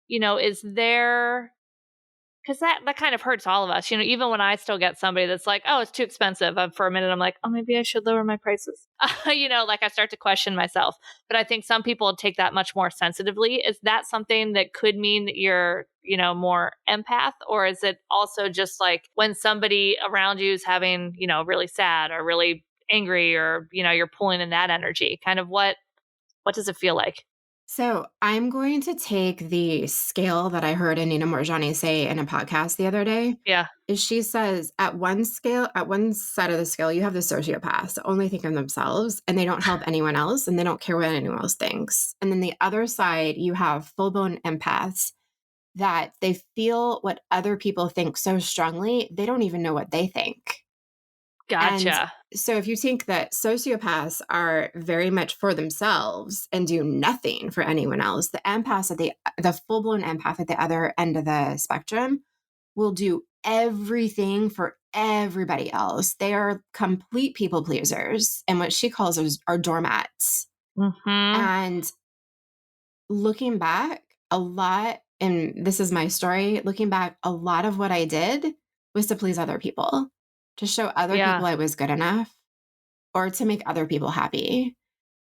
[SPEAKER 1] is there, because that kind of hurts all of us, even when I still get somebody that's like, oh, it's too expensive. For a minute, I'm like, oh, maybe I should lower my prices. Like I start to question myself. But I think some people take that much more sensitively. Is that something that could mean that you're, more empath? Or is it also just like when somebody around you is having, really sad or really angry, or, you're pulling in that energy? Kind of what does it feel like?
[SPEAKER 3] So I'm going to take the scale that I heard Anina Morjani say in a podcast the other day.
[SPEAKER 1] Yeah.
[SPEAKER 3] Is she says at one side of the scale, you have the sociopaths that only think of themselves and they don't help anyone else and they don't care what anyone else thinks. And then the other side, you have full-blown empaths that they feel what other people think so strongly, they don't even know what they think. And
[SPEAKER 1] Gotcha.
[SPEAKER 3] so if you think that sociopaths are very much for themselves and do nothing for anyone else, the empaths at the full-blown empath at the other end of the spectrum will do everything for everybody else. They are complete people pleasers and what she calls are doormats.
[SPEAKER 1] Mm-hmm.
[SPEAKER 3] And looking back, a lot, and this is my story, looking back, a lot of what I did was to please other people, to show other
[SPEAKER 1] Yeah.
[SPEAKER 3] people I was good enough or to make other people happy.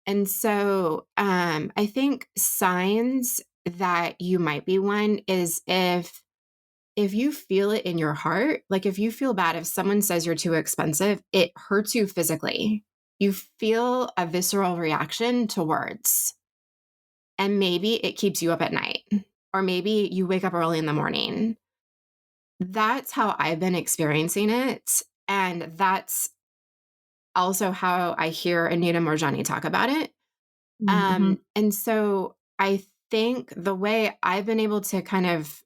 [SPEAKER 3] And so I think signs that you might be one is if you feel it in your heart, like if you feel bad, if someone says you're too expensive, it hurts you physically. You feel a visceral reaction to words. And maybe it keeps you up at night, or maybe you wake up early in the morning. That's how I've been experiencing it. And that's also how I hear Anita Morjani talk about it.
[SPEAKER 1] Mm-hmm.
[SPEAKER 3] And so I think the way I've been able to kind of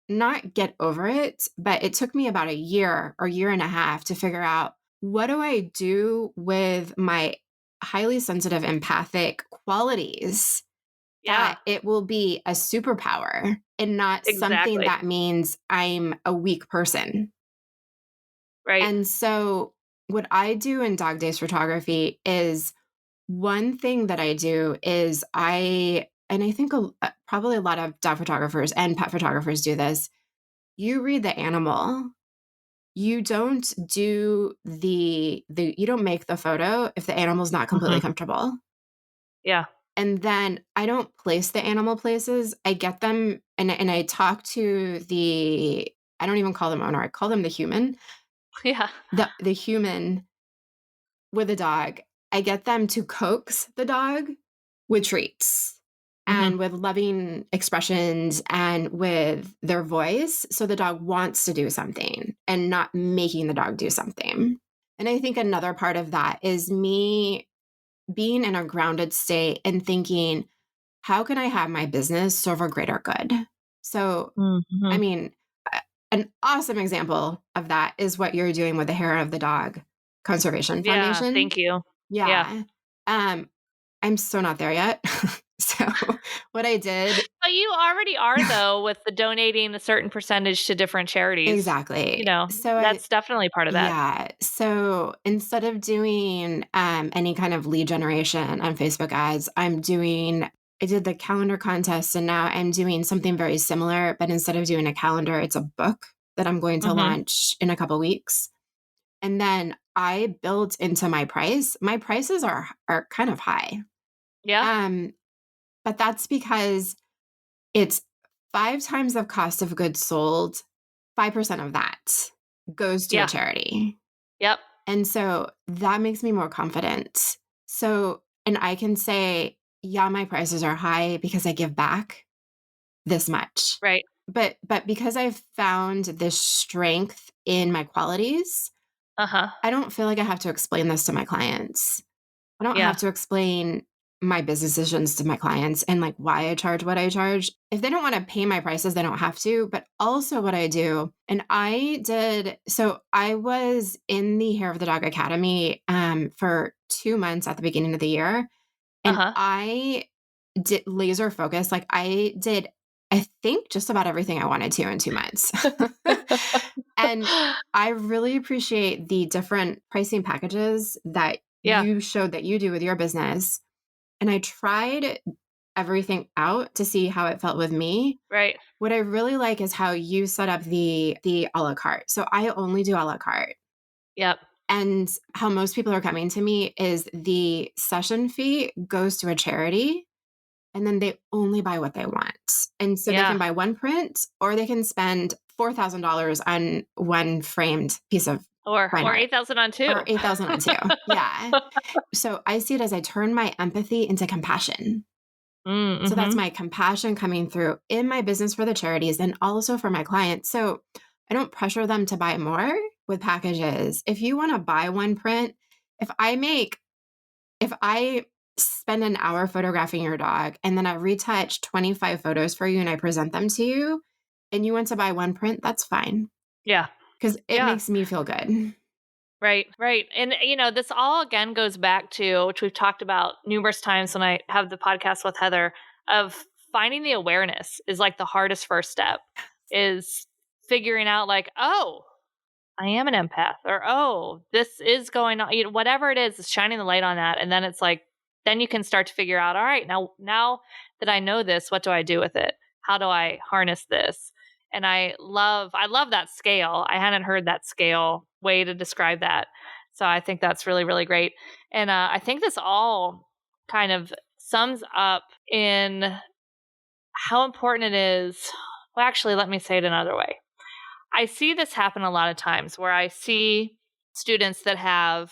[SPEAKER 3] not get over it, but it took me about a year or year and a half to figure out, what do I do with my highly sensitive empathic qualities
[SPEAKER 1] Yeah.
[SPEAKER 3] that it will be a superpower and not something
[SPEAKER 1] Exactly.
[SPEAKER 3] that means I'm a weak person.
[SPEAKER 1] Right.
[SPEAKER 3] And so what I do in Dog Days Photography is, one thing that I do is and I think probably a lot of dog photographers and pet photographers do this. You read the animal. You don't do you don't make the photo if the animal's not completely
[SPEAKER 1] Mm-hmm.
[SPEAKER 3] comfortable.
[SPEAKER 1] Yeah.
[SPEAKER 3] And then I don't place the animal places. I get them and I talk to I don't even call them owner. I call them the human.
[SPEAKER 1] Yeah.
[SPEAKER 3] The human with a dog. I get them to coax the dog with treats
[SPEAKER 1] Mm-hmm.
[SPEAKER 3] and with loving expressions and with their voice. So the dog wants to do something and not making the dog do something. And I think another part of that is me being in a grounded state and thinking, how can I have my business serve a greater good? So, I
[SPEAKER 1] Mm-hmm.
[SPEAKER 3] mean, an awesome example of that is what you're doing with the Hair of the Dog Conservation
[SPEAKER 1] Yeah.
[SPEAKER 3] Foundation.
[SPEAKER 1] Thank you. Yeah.
[SPEAKER 3] Yeah. Um, I'm so not there yet. So what I did
[SPEAKER 1] But you already are, though, with the donating a certain percentage to different charities.
[SPEAKER 3] exactly. So
[SPEAKER 1] That's definitely part of that.
[SPEAKER 3] yeah. So instead of doing any kind of lead generation on Facebook ads, I did the calendar contest and now I'm doing something very similar, but instead of doing a calendar, it's a book that I'm going to
[SPEAKER 1] Mm-hmm.
[SPEAKER 3] launch in a couple weeks. And then I built into my price. My prices are kind of high.
[SPEAKER 1] Yeah.
[SPEAKER 3] Um, but that's because it's 5 times the cost of goods sold. 5% of that goes to a
[SPEAKER 1] Yeah.
[SPEAKER 3] charity.
[SPEAKER 1] Yep.
[SPEAKER 3] And so that makes me more confident. So, and I can say, yeah, my prices are high because I give back this much.
[SPEAKER 1] Right.
[SPEAKER 3] But because I've found this strength in my qualities,
[SPEAKER 1] Uh-huh.
[SPEAKER 3] I don't feel like I have to explain this to my clients. I don't
[SPEAKER 1] Yeah.
[SPEAKER 3] have to explain my business decisions to my clients and like why I charge what I charge. If they don't want to pay my prices, they don't have to. But also what I do, and so I was in the Hair of the Dog Academy for 2 months at the beginning of the year. And
[SPEAKER 1] Uh-huh.
[SPEAKER 3] I did laser focus. Like I did, I think just about everything I wanted to in 2 months. And I really appreciate the different pricing packages that
[SPEAKER 1] Yeah.
[SPEAKER 3] you showed that you do with your business. And I tried everything out to see how it felt with me.
[SPEAKER 1] Right.
[SPEAKER 3] What I really like is how you set up the a la carte. So I only do a la carte.
[SPEAKER 1] Yep.
[SPEAKER 3] And how most people are coming to me is the session fee goes to a charity and then they only buy what they want. And so they
[SPEAKER 1] Yeah.
[SPEAKER 3] can buy one print or they can spend $4,000 on one framed piece of
[SPEAKER 1] Or
[SPEAKER 3] fine art.
[SPEAKER 1] 8,000 on two.
[SPEAKER 3] Or 8,000 on two. Yeah. So I see it as I turn my empathy into compassion.
[SPEAKER 1] Mm-hmm.
[SPEAKER 3] So that's my compassion coming through in my business for the charities and also for my clients. So I don't pressure them to buy more with packages. If you want to buy one print, if I spend an hour photographing your dog and then I retouch 25 photos for you and I present them to you and you want to buy one print, that's fine.
[SPEAKER 1] Yeah.
[SPEAKER 3] Because it
[SPEAKER 1] Yeah.
[SPEAKER 3] makes me feel good.
[SPEAKER 1] Right. And, this all again goes back to, which we've talked about numerous times when I have the podcast with Heather, of finding the awareness is like the hardest first step, is figuring out like, oh, I am an empath, or, oh, this is going on, whatever it is shining the light on that. And then it's like, then you can start to figure out, all right, now that I know this, what do I do with it? How do I harness this? And I love that scale. I hadn't heard that scale way to describe that. So I think that's really, really great. And I think this all kind of sums up in how important it is. Well, actually, let me say it another way. I see this happen a lot of times where I see students that have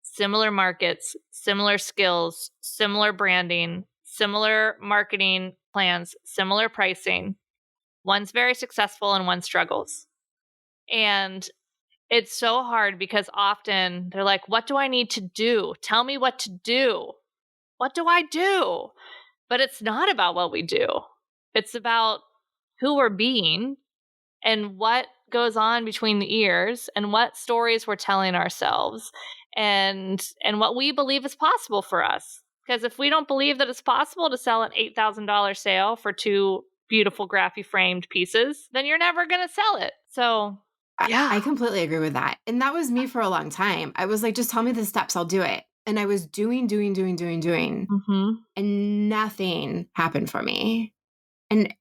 [SPEAKER 1] similar markets, similar skills, similar branding, similar marketing plans, similar pricing. One's very successful and one struggles. And it's so hard because often they're like, what do I need to do? Tell me what to do. What do I do? But it's not about what we do. It's about who we're being and what goes on between the ears and what stories we're telling ourselves and what we believe is possible for us. Because if we don't believe that it's possible to sell an $8,000 sale for 2 beautiful graphy framed pieces, then you're never going to sell it. So yeah,
[SPEAKER 3] I completely agree with that. And that was me for a long time. I was like, just tell me the steps, I'll do it. And I was doing.
[SPEAKER 1] Mm-hmm.
[SPEAKER 3] And nothing happened for me. And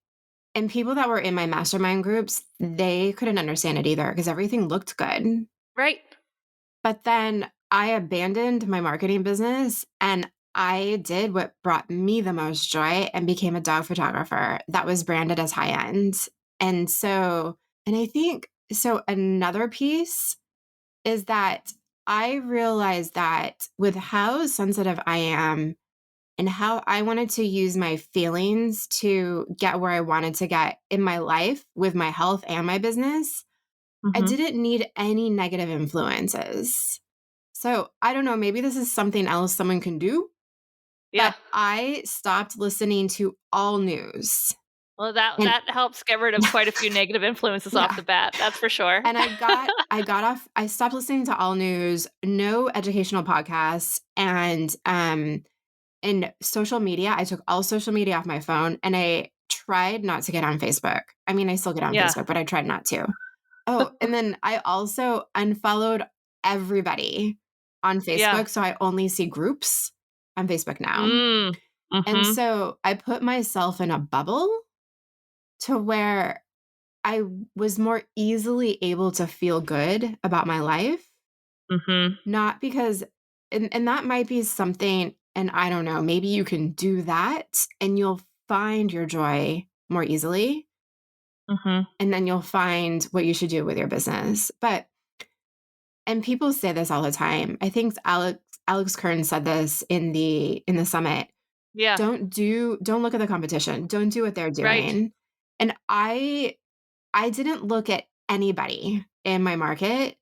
[SPEAKER 3] people that were in my mastermind groups, they couldn't understand it either because everything looked good.
[SPEAKER 1] Right.
[SPEAKER 3] But then I abandoned my marketing business and I did what brought me the most joy and became a dog photographer that was branded as high end. And I think, so another piece is that I realized that with how sensitive I am and how I wanted to use my feelings to get where I wanted to get in my life with my health and my business, I didn't need any negative influences. So I don't know, maybe this is something else someone can do.
[SPEAKER 1] Yeah.
[SPEAKER 3] But I stopped listening to all news.
[SPEAKER 1] Well, that helps get rid of quite a few negative influences off the bat. That's for sure.
[SPEAKER 3] And I stopped listening to all news, no educational podcasts, and social media. I took all social media off my phone and I tried not to get on Facebook. I mean, I still get on Facebook, but I tried not to. Oh, and then I also unfollowed everybody on Facebook. So I only see groups on Facebook now. And so I put myself in a bubble to where I was more easily able to feel good about my life. Not because, and that might be something, and I don't know, maybe you can do that and you'll find your joy more easily. And then you'll find what you should do with your business. And people say this all the time. I think Alex Kern said this in the summit.
[SPEAKER 1] Yeah.
[SPEAKER 3] Don't look at the competition. Don't do what they're doing. Right. And I didn't look at anybody in my market.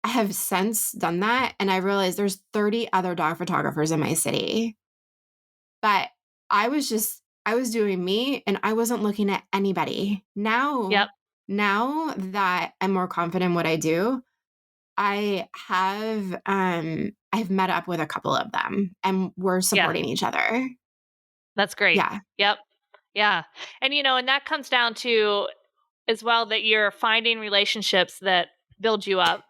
[SPEAKER 3] I have since done that. And I realized there's 30 other dog photographers in my city. But I was doing me and I wasn't looking at anybody. Now that I'm more confident in what I do, I've met up with a couple of them and we're supporting each other.
[SPEAKER 1] That's great.
[SPEAKER 3] Yeah.
[SPEAKER 1] Yep. Yeah. And, and that comes down to as well that you're finding relationships that build you up.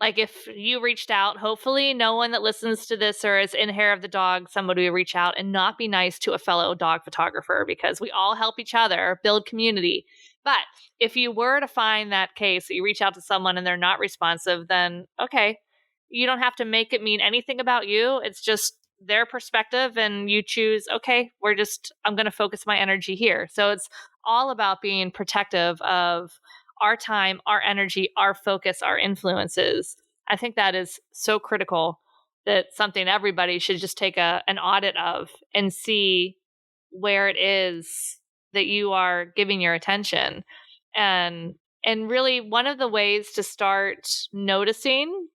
[SPEAKER 1] Like if you reached out, hopefully no one that listens to this or is in hair of the dog, somebody will reach out and not be nice to a fellow dog photographer because we all help each other build community. But if you were to find that case that you reach out to someone and they're not responsive, then okay, you don't have to make it mean anything about you. It's just their perspective and you choose, okay, I'm going to focus my energy here. So it's all about being protective of our time, our energy, our focus, our influences. I think that is so critical. That's something everybody should just take an audit of and see where it is that you are giving your attention. And really one of the ways to start noticing,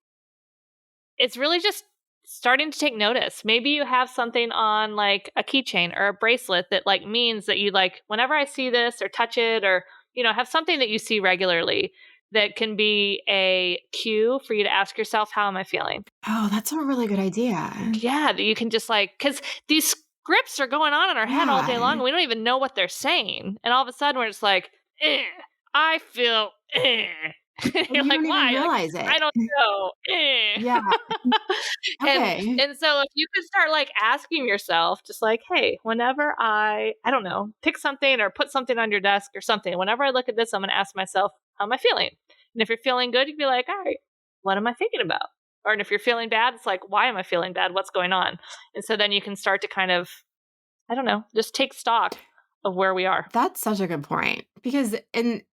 [SPEAKER 1] it's really just starting to take notice. Maybe you have something on like a keychain or a bracelet that like means that you like, whenever I see this or touch it, or, you know, have something that you see regularly that can be a cue for you to ask yourself, how am I feeling?
[SPEAKER 3] Oh, that's a really good idea.
[SPEAKER 1] Yeah, that you can just like, because these scripts are going on in our head all day long. And we don't even know what they're saying. And all of a sudden we're just like, I feel,
[SPEAKER 3] You're like, why?
[SPEAKER 1] Realize it. I don't know.
[SPEAKER 3] Yeah. Okay.
[SPEAKER 1] And so if you could start like asking yourself, just like, hey, whenever I don't know, pick something or put something on your desk or something, whenever I look at this, I'm going to ask myself, how am I feeling? And if you're feeling good, you'd be like, all right, what am I thinking about? Or if you're feeling bad, it's like, why am I feeling bad? What's going on? And so then you can start to kind of, I don't know, just take stock of where we are.
[SPEAKER 3] That's such a good point. Because, and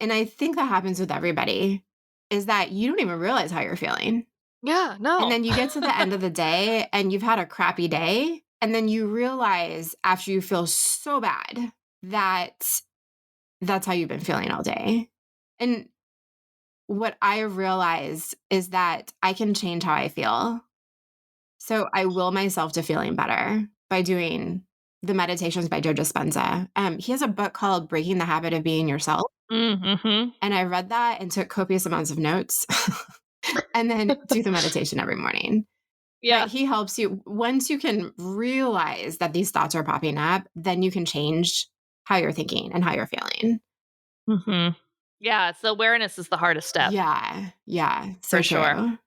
[SPEAKER 3] I think that happens with everybody, is that you don't even realize how you're feeling.
[SPEAKER 1] Yeah, no.
[SPEAKER 3] And then you get to the end of the day and you've had a crappy day. And then you realize after you feel so bad that that's how you've been feeling all day. And what I realized is that I can change how I feel. So I will myself to feeling better by doing the meditations by Joe Dispenza. He has a book called Breaking the Habit of Being Yourself.
[SPEAKER 1] Mm-hmm.
[SPEAKER 3] And I read that and took copious amounts of notes and then do the meditation every morning. Yeah. But he helps you. Once you can realize that these thoughts are popping up, then you can change how you're thinking and how you're feeling.
[SPEAKER 1] Mm-hmm. Yeah. So awareness is the hardest step.
[SPEAKER 3] Yeah.
[SPEAKER 1] For sure.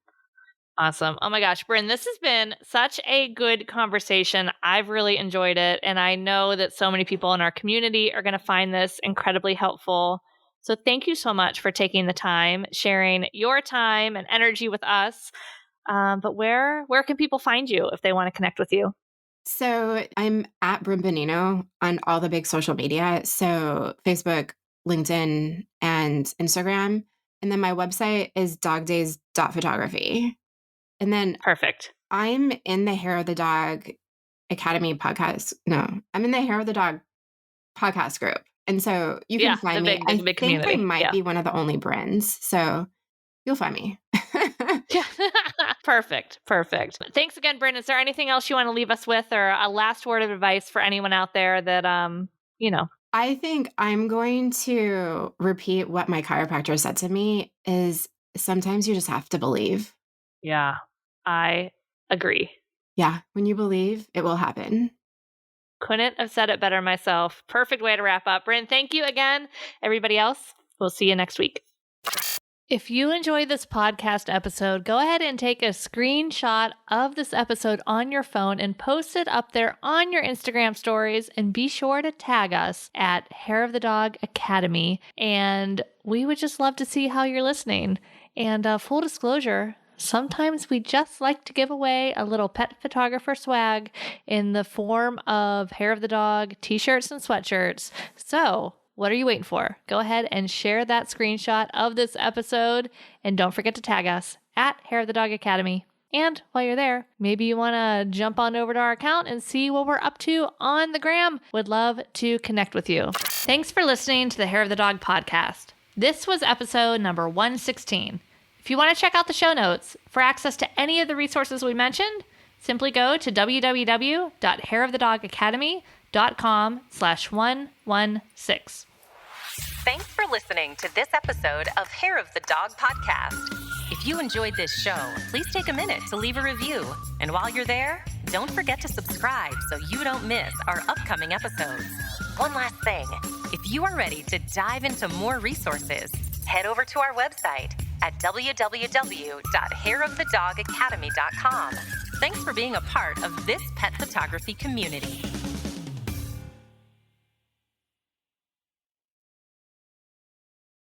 [SPEAKER 1] Awesome. Oh my gosh, Bryn, this has been such a good conversation. I've really enjoyed it. And I know that so many people in our community are going to find this incredibly helpful. So thank you so much for taking the time, sharing your time and energy with us. But where can people find you if they want to connect with you?
[SPEAKER 3] So I'm at Bryn Bonino on all the big social media. So Facebook, LinkedIn, and Instagram. And then my website is dogdays.photography. And then
[SPEAKER 1] perfect.
[SPEAKER 3] I'm in the Hair of the Dog Academy podcast. No, I'm in the Hair of the Dog podcast group. And so you can find me. I think community. I might be one of the only Bryns. So you'll find me.
[SPEAKER 1] Perfect. Thanks again, Bryn. Is there anything else you want to leave us with, or a last word of advice for anyone out there that,
[SPEAKER 3] I think I'm going to repeat what my chiropractor said to me is sometimes you just have to believe.
[SPEAKER 1] Yeah, I agree.
[SPEAKER 3] Yeah, when you believe, it will happen.
[SPEAKER 1] Couldn't have said it better myself. Perfect way to wrap up. Bryn, thank you again. Everybody else, we'll see you next week. If you enjoyed this podcast episode, go ahead and take a screenshot of this episode on your phone and post it up there on your Instagram stories, and be sure to tag us at Hair of the Dog Academy. And we would just love to see how you're listening. And full disclosure, sometimes we just like to give away a little pet photographer swag in the form of Hair of the Dog t-shirts and sweatshirts. So what are you waiting for? Go ahead and share that screenshot of this episode, and don't forget to tag us at Hair of the Dog Academy. And while you're there, maybe you want to jump on over to our account and see what we're up to on the gram. Would love to connect with you. Thanks for listening to the Hair of the Dog podcast. This was episode number 116. If you want to check out the show notes for access to any of the resources we mentioned, simply go to www.hairofthedogacademy.com/116.
[SPEAKER 2] Thanks for listening to this episode of Hair of the Dog podcast. If you enjoyed this show, please take a minute to leave a review. And while you're there, don't forget to subscribe so you don't miss our upcoming episodes. One last thing, if you are ready to dive into more resources, head over to our website at www.hairofthedogacademy.com. Thanks for being a part of this pet photography community.